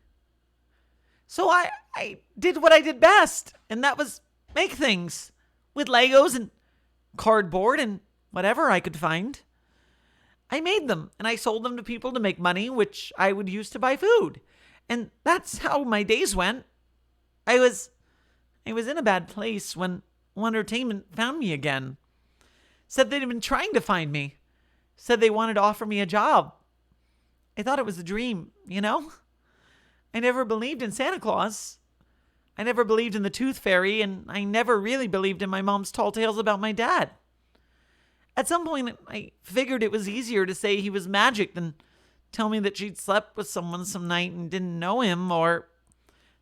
So I did what I did best, and that was make things with Legos and cardboard and whatever I could find. I made them, and I sold them to people to make money, which I would use to buy food. And that's how my days went. I was in a bad place when Wondertainment found me again. Said they'd been trying to find me. Said they wanted to offer me a job. I thought it was a dream, you know? I never believed in Santa Claus. I never believed in the Tooth Fairy, and I never really believed in my mom's tall tales about my dad. At some point, I figured it was easier to say he was magic than tell me that she'd slept with someone some night and didn't know him, or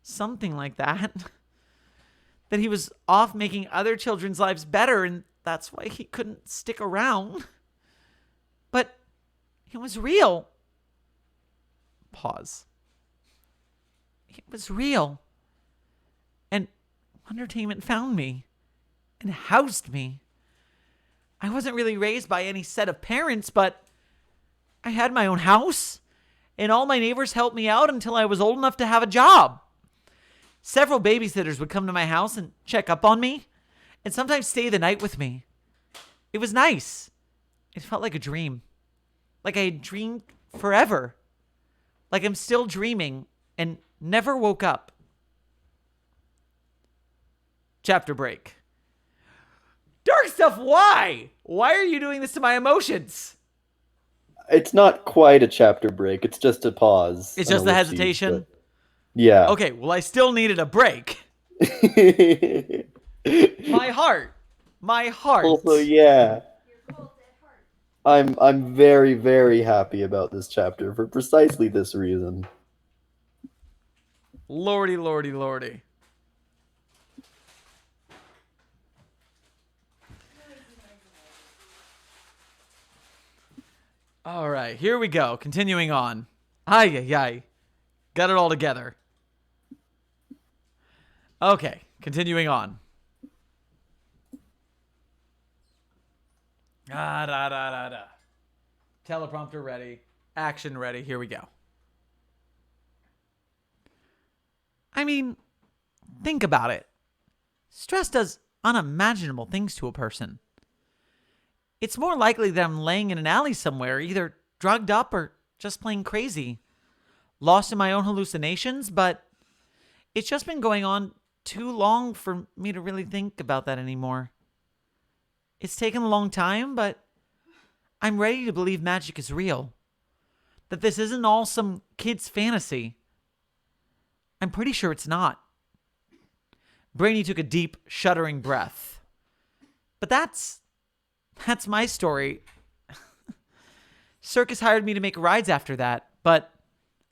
something like that. That he was off making other children's lives better, and that's why he couldn't stick around. But it was real. Pause. It was real. And Wondertainment found me and housed me. I wasn't really raised by any set of parents, but I had my own house, and all my neighbors helped me out until I was old enough to have a job. Several babysitters would come to my house and check up on me, and sometimes stay the night with me. It was nice. It felt like a dream. Like I had dreamed forever. Like I'm still dreaming and never woke up. Chapter break. Darkstuff, why? Why are you doing this to my emotions? It's not quite a chapter break. It's just a pause. It's just the hesitation? But yeah. Okay, well, I still needed a break. My heart. Also, yeah. I'm very, very happy about this chapter for precisely this reason. Lordy, lordy, lordy. All right, here we go. Continuing on. Ay. Got it all together. Okay, continuing on. Teleprompter ready. Action ready. Here we go. I mean, think about it. Stress does unimaginable things to a person. It's more likely that I'm laying in an alley somewhere, either drugged up or just plain crazy. Lost in my own hallucinations, but it's just been going on too long for me to really think about that anymore. It's taken a long time, but I'm ready to believe magic is real. that this isn't all some kid's fantasy. I'm pretty sure it's not. Brainy took a deep, shuddering breath. But that's my story. Circus hired me to make rides after that, but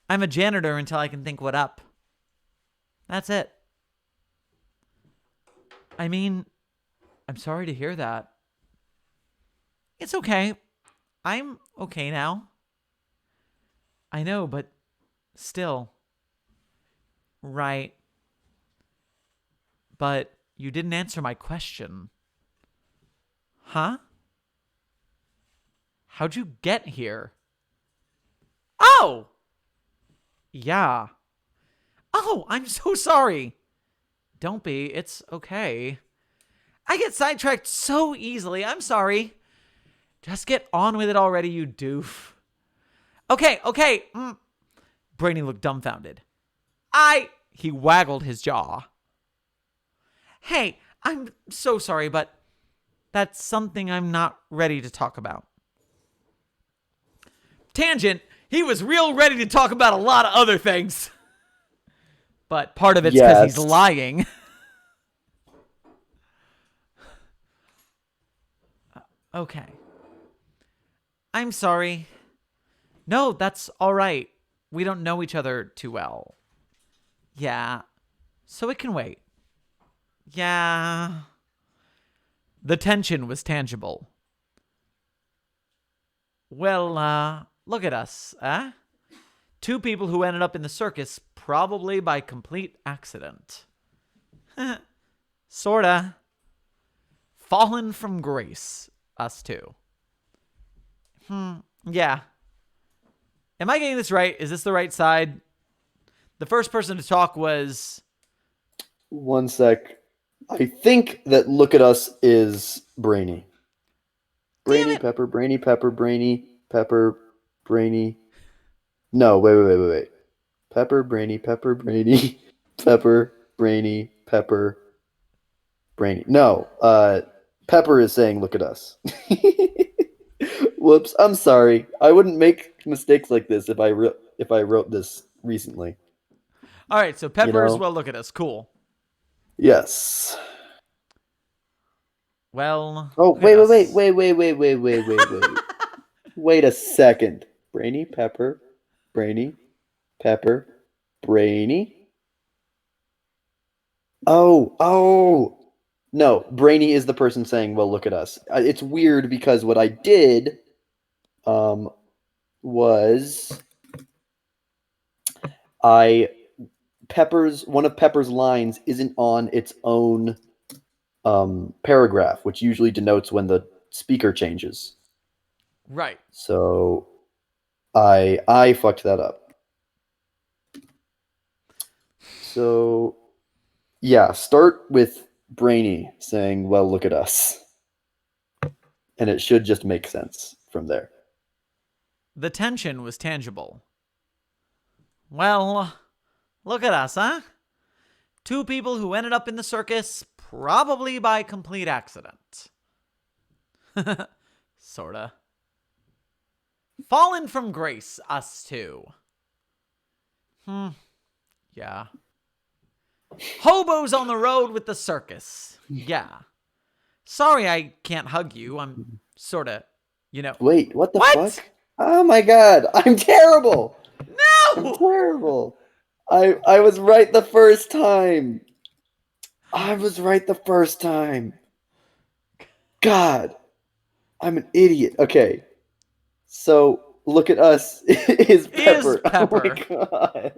I'm a janitor until I can think what up. That's it. I mean, I'm sorry to hear that. It's okay. I'm okay now. I know, but still. Right. But you didn't answer my question. Huh? How'd you get here? Oh! Yeah. Oh, I'm so sorry. Don't be. It's okay. I get sidetracked so easily. I'm sorry. Just get on with it already, you doof. Okay. Brainy looked dumbfounded. He waggled his jaw. Hey, I'm so sorry, but that's something I'm not ready to talk about. Tangent, he was real ready to talk about a lot of other things. But part of it's because he's lying. Okay. I'm sorry. No, that's all right. We don't know each other too well. Yeah. So it can wait. Yeah. The tension was tangible. Well, look at us, eh? Two people who ended up in the circus probably by complete accident. Sorta. Fallen from grace, us two. Yeah. Am I getting this right? Is this the right side? The first person to talk was... One sec. I think that Look at Us is Brainy. Brainy, Pepper, Brainy, Pepper, Brainy, Pepper, Brainy. No, wait. Pepper, Brainy, Pepper, Brainy, Pepper, Brainy, Pepper, Brainy. No, Pepper is saying Look at Us. Whoops, I'm sorry. I wouldn't make mistakes like this if I wrote this recently. All right, so Pepper's well, look at us. Cool. Yes. Well. Oh, wait. Wait a second. Brainy, Pepper, Brainy, Pepper, Brainy. Oh. No, Brainy is the person saying, well, look at us. It's weird because what I did was one of Pepper's lines isn't on its own paragraph, which usually denotes when the speaker changes. Right. So I fucked that up. So yeah, start with Brainy saying, well, look at us. And it should just make sense from there. The tension was tangible. Well, look at us, huh? Two people who ended up in the circus probably by complete accident. Sorta. Fallen from grace, us two. Yeah. Hobos on the road with the circus. Yeah. Sorry I can't hug you. I'm sorta, Wait, what the fuck? Oh my god, I'm terrible! No! I'm terrible. I was right the first time. God, I'm an idiot. Okay, so look at us is Pepper. Oh my god.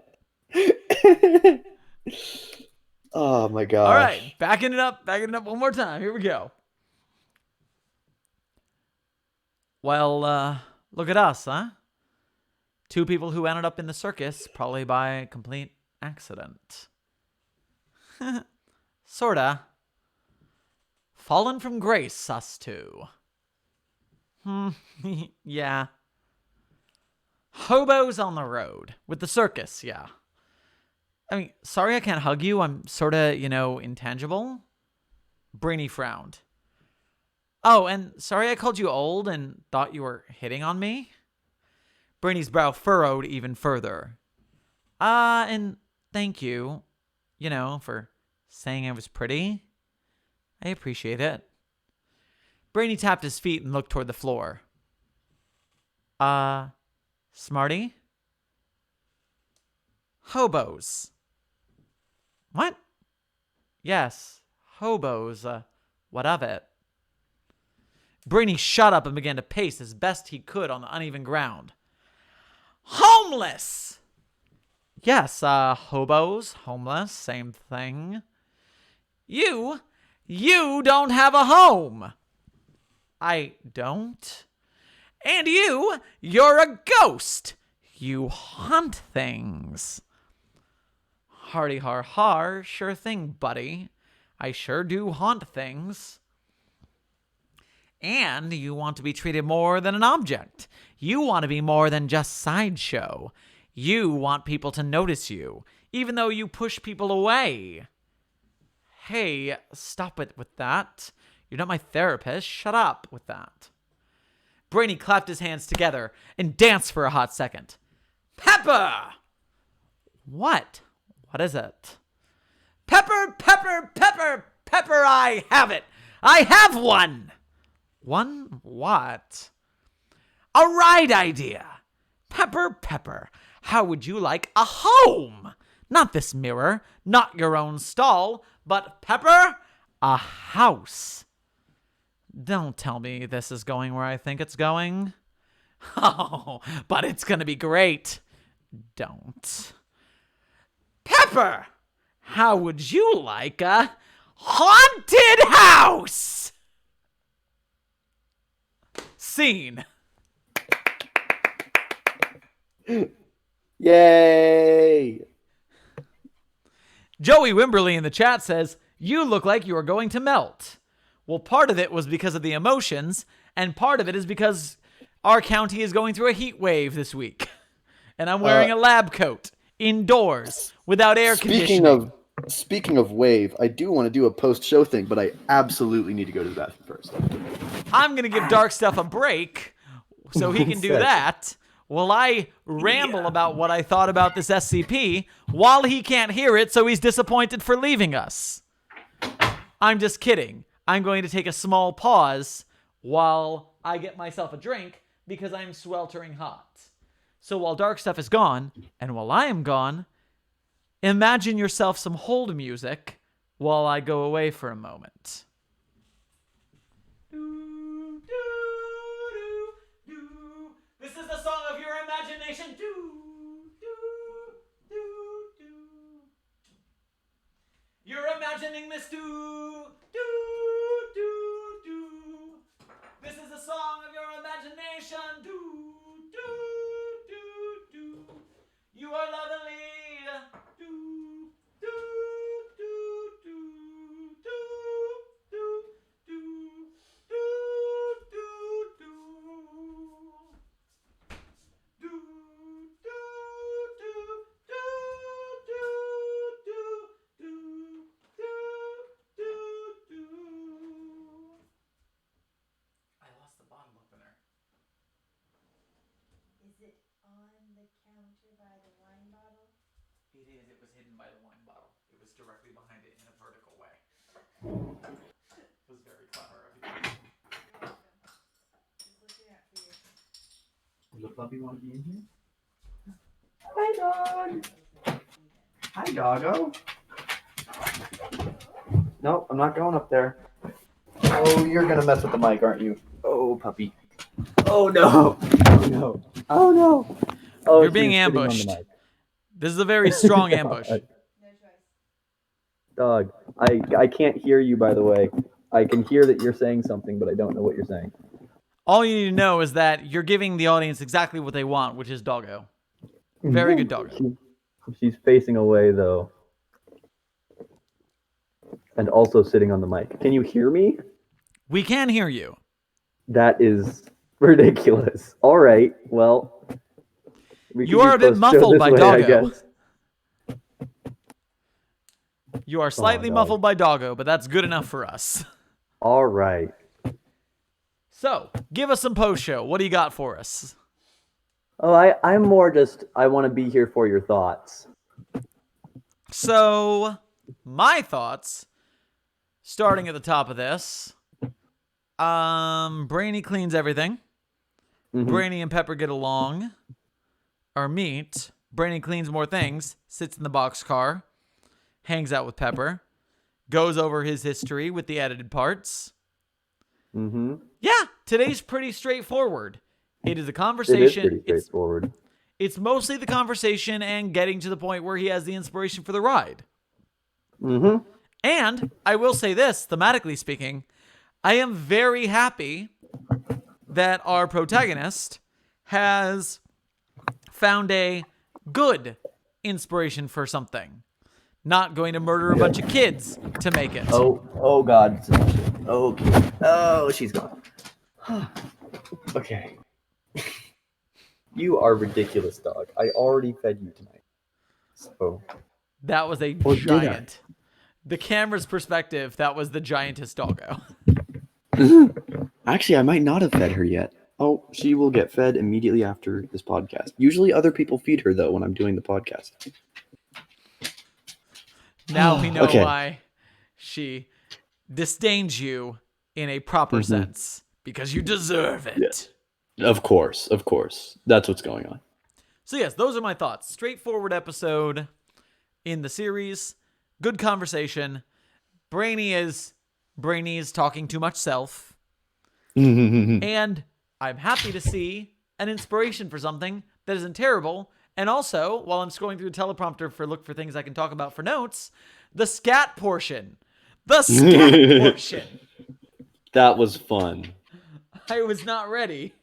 Oh my gosh. All right, backing it up one more time. Here we go. Well, look at us, huh? Two people who ended up in the circus, probably by complete accident. Sorta. Fallen from grace, us two. Yeah. Hobos on the road with the circus, yeah. I mean, sorry I can't hug you. I'm sorta, intangible. Brainy frowned. Oh, and sorry I called you old and thought you were hitting on me. Brainy's brow furrowed even further. And thank you, for saying I was pretty. I appreciate it. Brainy tapped his feet and looked toward the floor. Smarty? Hobos. What? Yes, hobos. What of it? Brainy shut up and began to pace as best he could on the uneven ground. Homeless! Yes, hobos, homeless, same thing. You don't have a home. I don't. And you're a ghost. You haunt things. Hardy har har, sure thing, buddy. I sure do haunt things. And you want to be treated more than an object. You want to be more than just sideshow. You want people to notice you, even though you push people away. Hey, stop it with that. You're not my therapist. Shut up with that. Brainy clapped his hands together and danced for a hot second. Pepper! What? What is it? Pepper, pepper, pepper, pepper, I have it. I have one. One what? A ride idea. Pepper, pepper, how would you like a home? Not this mirror, not your own stall, but Pepper, a house. Don't tell me this is going where I think it's going. Oh, but it's going to be great. Don't. Pepper, how would you like a haunted house? Scene. Yay! Joey Wimberly in the chat says, you look like you are going to melt. Well, part of it was because of the emotions, and part of it is because our county is going through a heat wave this week. And I'm wearing a lab coat, indoors, without air conditioning. Speaking of wave, I do want to do a post-show thing, but I absolutely need to go to the bathroom first. I'm going to give Darkstuff a break so he can do that while I ramble about what I thought about this SCP while he can't hear it, so he's disappointed for leaving us. I'm just kidding. I'm going to take a small pause while I get myself a drink because I'm sweltering hot. So while Darkstuff is gone, and while I am gone, imagine yourself some hold music while I go away for a moment. This is the song of your imagination. You're imagining this. This is the song of your imagination. You are lovely. I lost the bottle opener. Is it on the counter by the wine bottle? It is. It was hidden by the wine bottle. It was directly behind it in a vertical way. It was very clever of you. You're welcome. Just looking out for you. Does the puppy want to be in here? Hi, dog. Hi, doggo. Nope, I'm not going up there. Oh, you're going to mess with the mic, aren't you? Oh, puppy. Oh, no. Oh, no. Oh, no. Oh, You're being ambushed. This is a very strong ambush. No choice. Dog, I can't hear you, by the way. I can hear that you're saying something, but I don't know what you're saying. All you need to know is that you're giving the audience exactly what they want, which is doggo. Very good doggo. She's facing away, though. And also sitting on the mic. Can you hear me? We can hear you. That is ridiculous. All right, well. You are a bit muffled by doggo. You are slightly muffled by doggo, but that's good enough for us. All right. So, give us some post-show. What do you got for us? Oh, I'm more just, I want to be here for your thoughts. So, my thoughts, starting at the top of this, Brainy cleans everything. Mhm. Brainy and Pepper get along, or meet. Brainy cleans more things, sits in the boxcar, hangs out with Pepper, goes over his history with the edited parts. Mm-hmm. Yeah, today's pretty straightforward. It is a It is conversation. pretty straightforward. It's mostly the conversation and getting to the point where he has the inspiration for the ride. Mm-hmm. And I will say this, thematically speaking, I am very happy that our protagonist has found a good inspiration for something. Not going to murder a bunch of kids to make it. Oh God. Okay. Oh, she's gone. Okay. You are ridiculous, dog. I already fed you tonight. So. That was a Or did I? giant. The camera's perspective, that was the giantest doggo. Actually, I might not have fed her yet. Oh, she will get fed immediately after this podcast. Usually other people feed her, though, when I'm doing the podcast. Now we know Okay. why she disdains you in a proper sense. Because you deserve it. Yeah. Of course. That's what's going on. So yes, those are my thoughts. Straightforward episode in the series. Good conversation. Brainy is talking too much self. And I'm happy to see an inspiration for something that isn't terrible. And also, while I'm scrolling through the teleprompter for look for things I can talk about for notes, the scat portion. The scat portion. That was fun. I was not ready.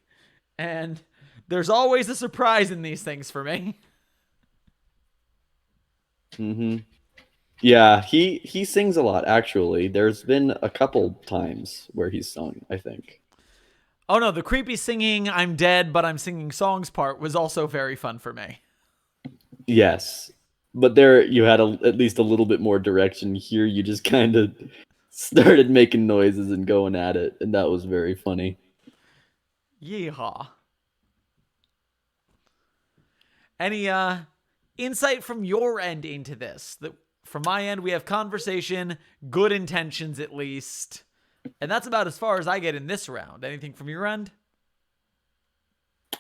And there's always a surprise in these things for me. Mm-hmm. Yeah, he sings a lot, actually. There's been a couple times where he's sung, I think. Oh no, the creepy singing I'm dead but I'm singing songs part was also very fun for me. Yes. But there you had at least a little bit more direction. Here you just kind of started making noises and going at it, and that was very funny. Yeehaw. Any insight from your end into this? From my end, we have conversation, good intentions at least. And that's about as far as I get in this round. Anything from your end?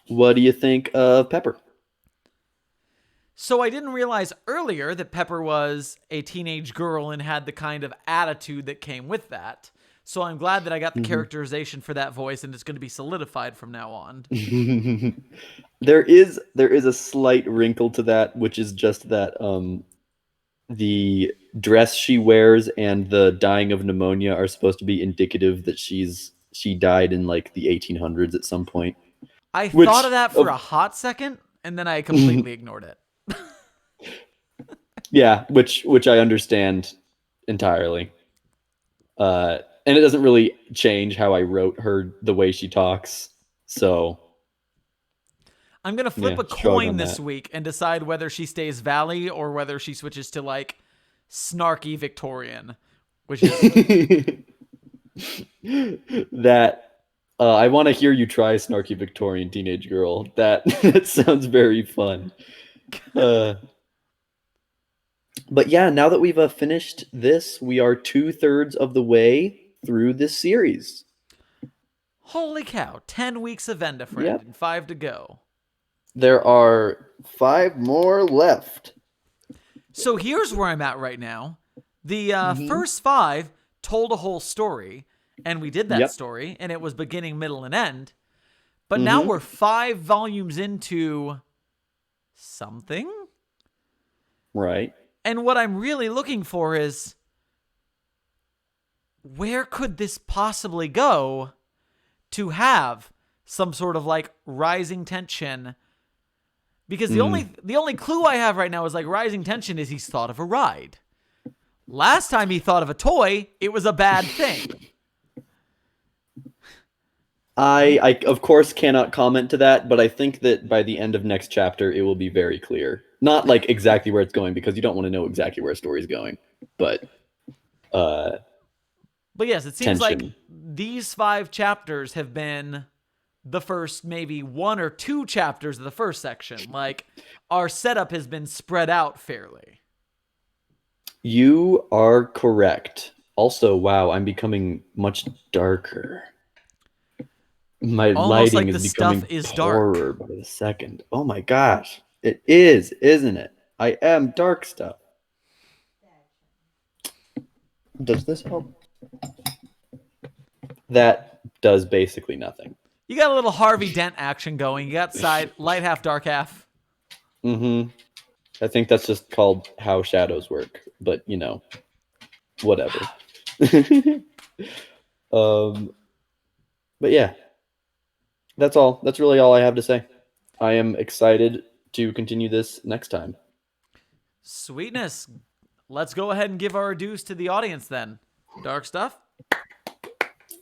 What do you think of Pepper? So I didn't realize earlier that Pepper was a teenage girl and had the kind of attitude that came with that. So I'm glad that I got the characterization for that voice, and it's going to be solidified from now on. There is a slight wrinkle to that, which is just that the dress she wears and the dying of pneumonia are supposed to be indicative that she died in like the 1800s at some point. I thought of that for a hot second, and then I completely ignored it. Yeah, which I understand entirely. And it doesn't really change how I wrote her, the way she talks. So I'm going to flip a coin this week and decide whether she stays Valley or whether she switches to like snarky Victorian, which is that I want to hear you try snarky Victorian teenage girl. That sounds very fun. But yeah, now that we've finished this, we are 2/3 of the way through this series. Holy cow, 10 weeks of Vend-a-Friend and 5 to go. There are 5 more left. So here's where I'm at right now. The first 5 told a whole story, and we did that story, and it was beginning, middle, and end. But now we're 5 volumes into something? Right. And what I'm really looking for is, where could this possibly go to have some sort of like rising tension? Because the only clue I have right now is like rising tension is he's thought of a ride. Last time he thought of a toy, it was a bad thing. I of course cannot comment to that, but I think that by the end of next chapter, it will be very clear. Not like exactly where it's going, because you don't want to know exactly where a story's going, but yes, it seems tension. like these 5 chapters have been the first maybe 1 or 2 chapters of the first section. Like, our setup has been spread out fairly. You are correct. Also, wow, I'm becoming much darker. My Almost lighting like is the stuff becoming is dark. poorer by the second. Oh my gosh. It is, isn't it? I am dark stuff. Does this help? That does basically nothing. You got a little Harvey Dent action going. You got side light half, dark half. Mm-hmm. I think that's just called how shadows work, but you know, whatever. But yeah, that's all. That's really all I have to say. I am excited to continue this next time. Sweetness. Let's go ahead and give our dues to the audience then. Dark Stuff.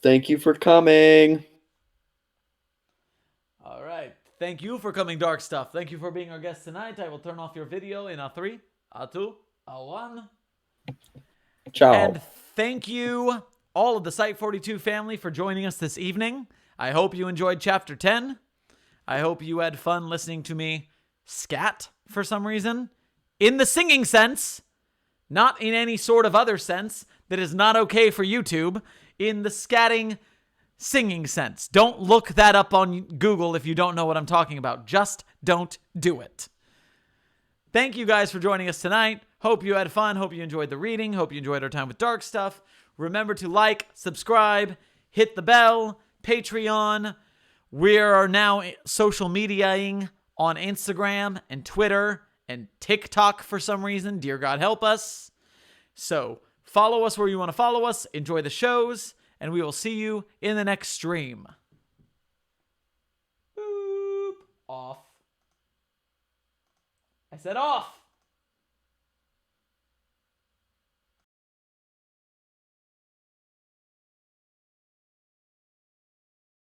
Thank you for coming. All right. Thank you for coming, Dark Stuff. Thank you for being our guest tonight. I will turn off your video in a 3, a 2, a 1. Ciao. And thank you, all of the Site-42 family, for joining us this evening. I hope you enjoyed Chapter 10. I hope you had fun listening to me scat for some reason. In the singing sense, not in any sort of other sense that is not okay for YouTube. In the scatting, singing sense. Don't look that up on Google if you don't know what I'm talking about. Just don't do it. Thank you guys for joining us tonight. Hope you had fun. Hope you enjoyed the reading. Hope you enjoyed our time with Dark Stuff. Remember to like, subscribe, hit the bell, Patreon. We are now social mediaing on Instagram and Twitter and TikTok for some reason. Dear God, help us. So follow us where you want to follow us. Enjoy the shows. And we will see you in the next stream. Boop. Off. I said off.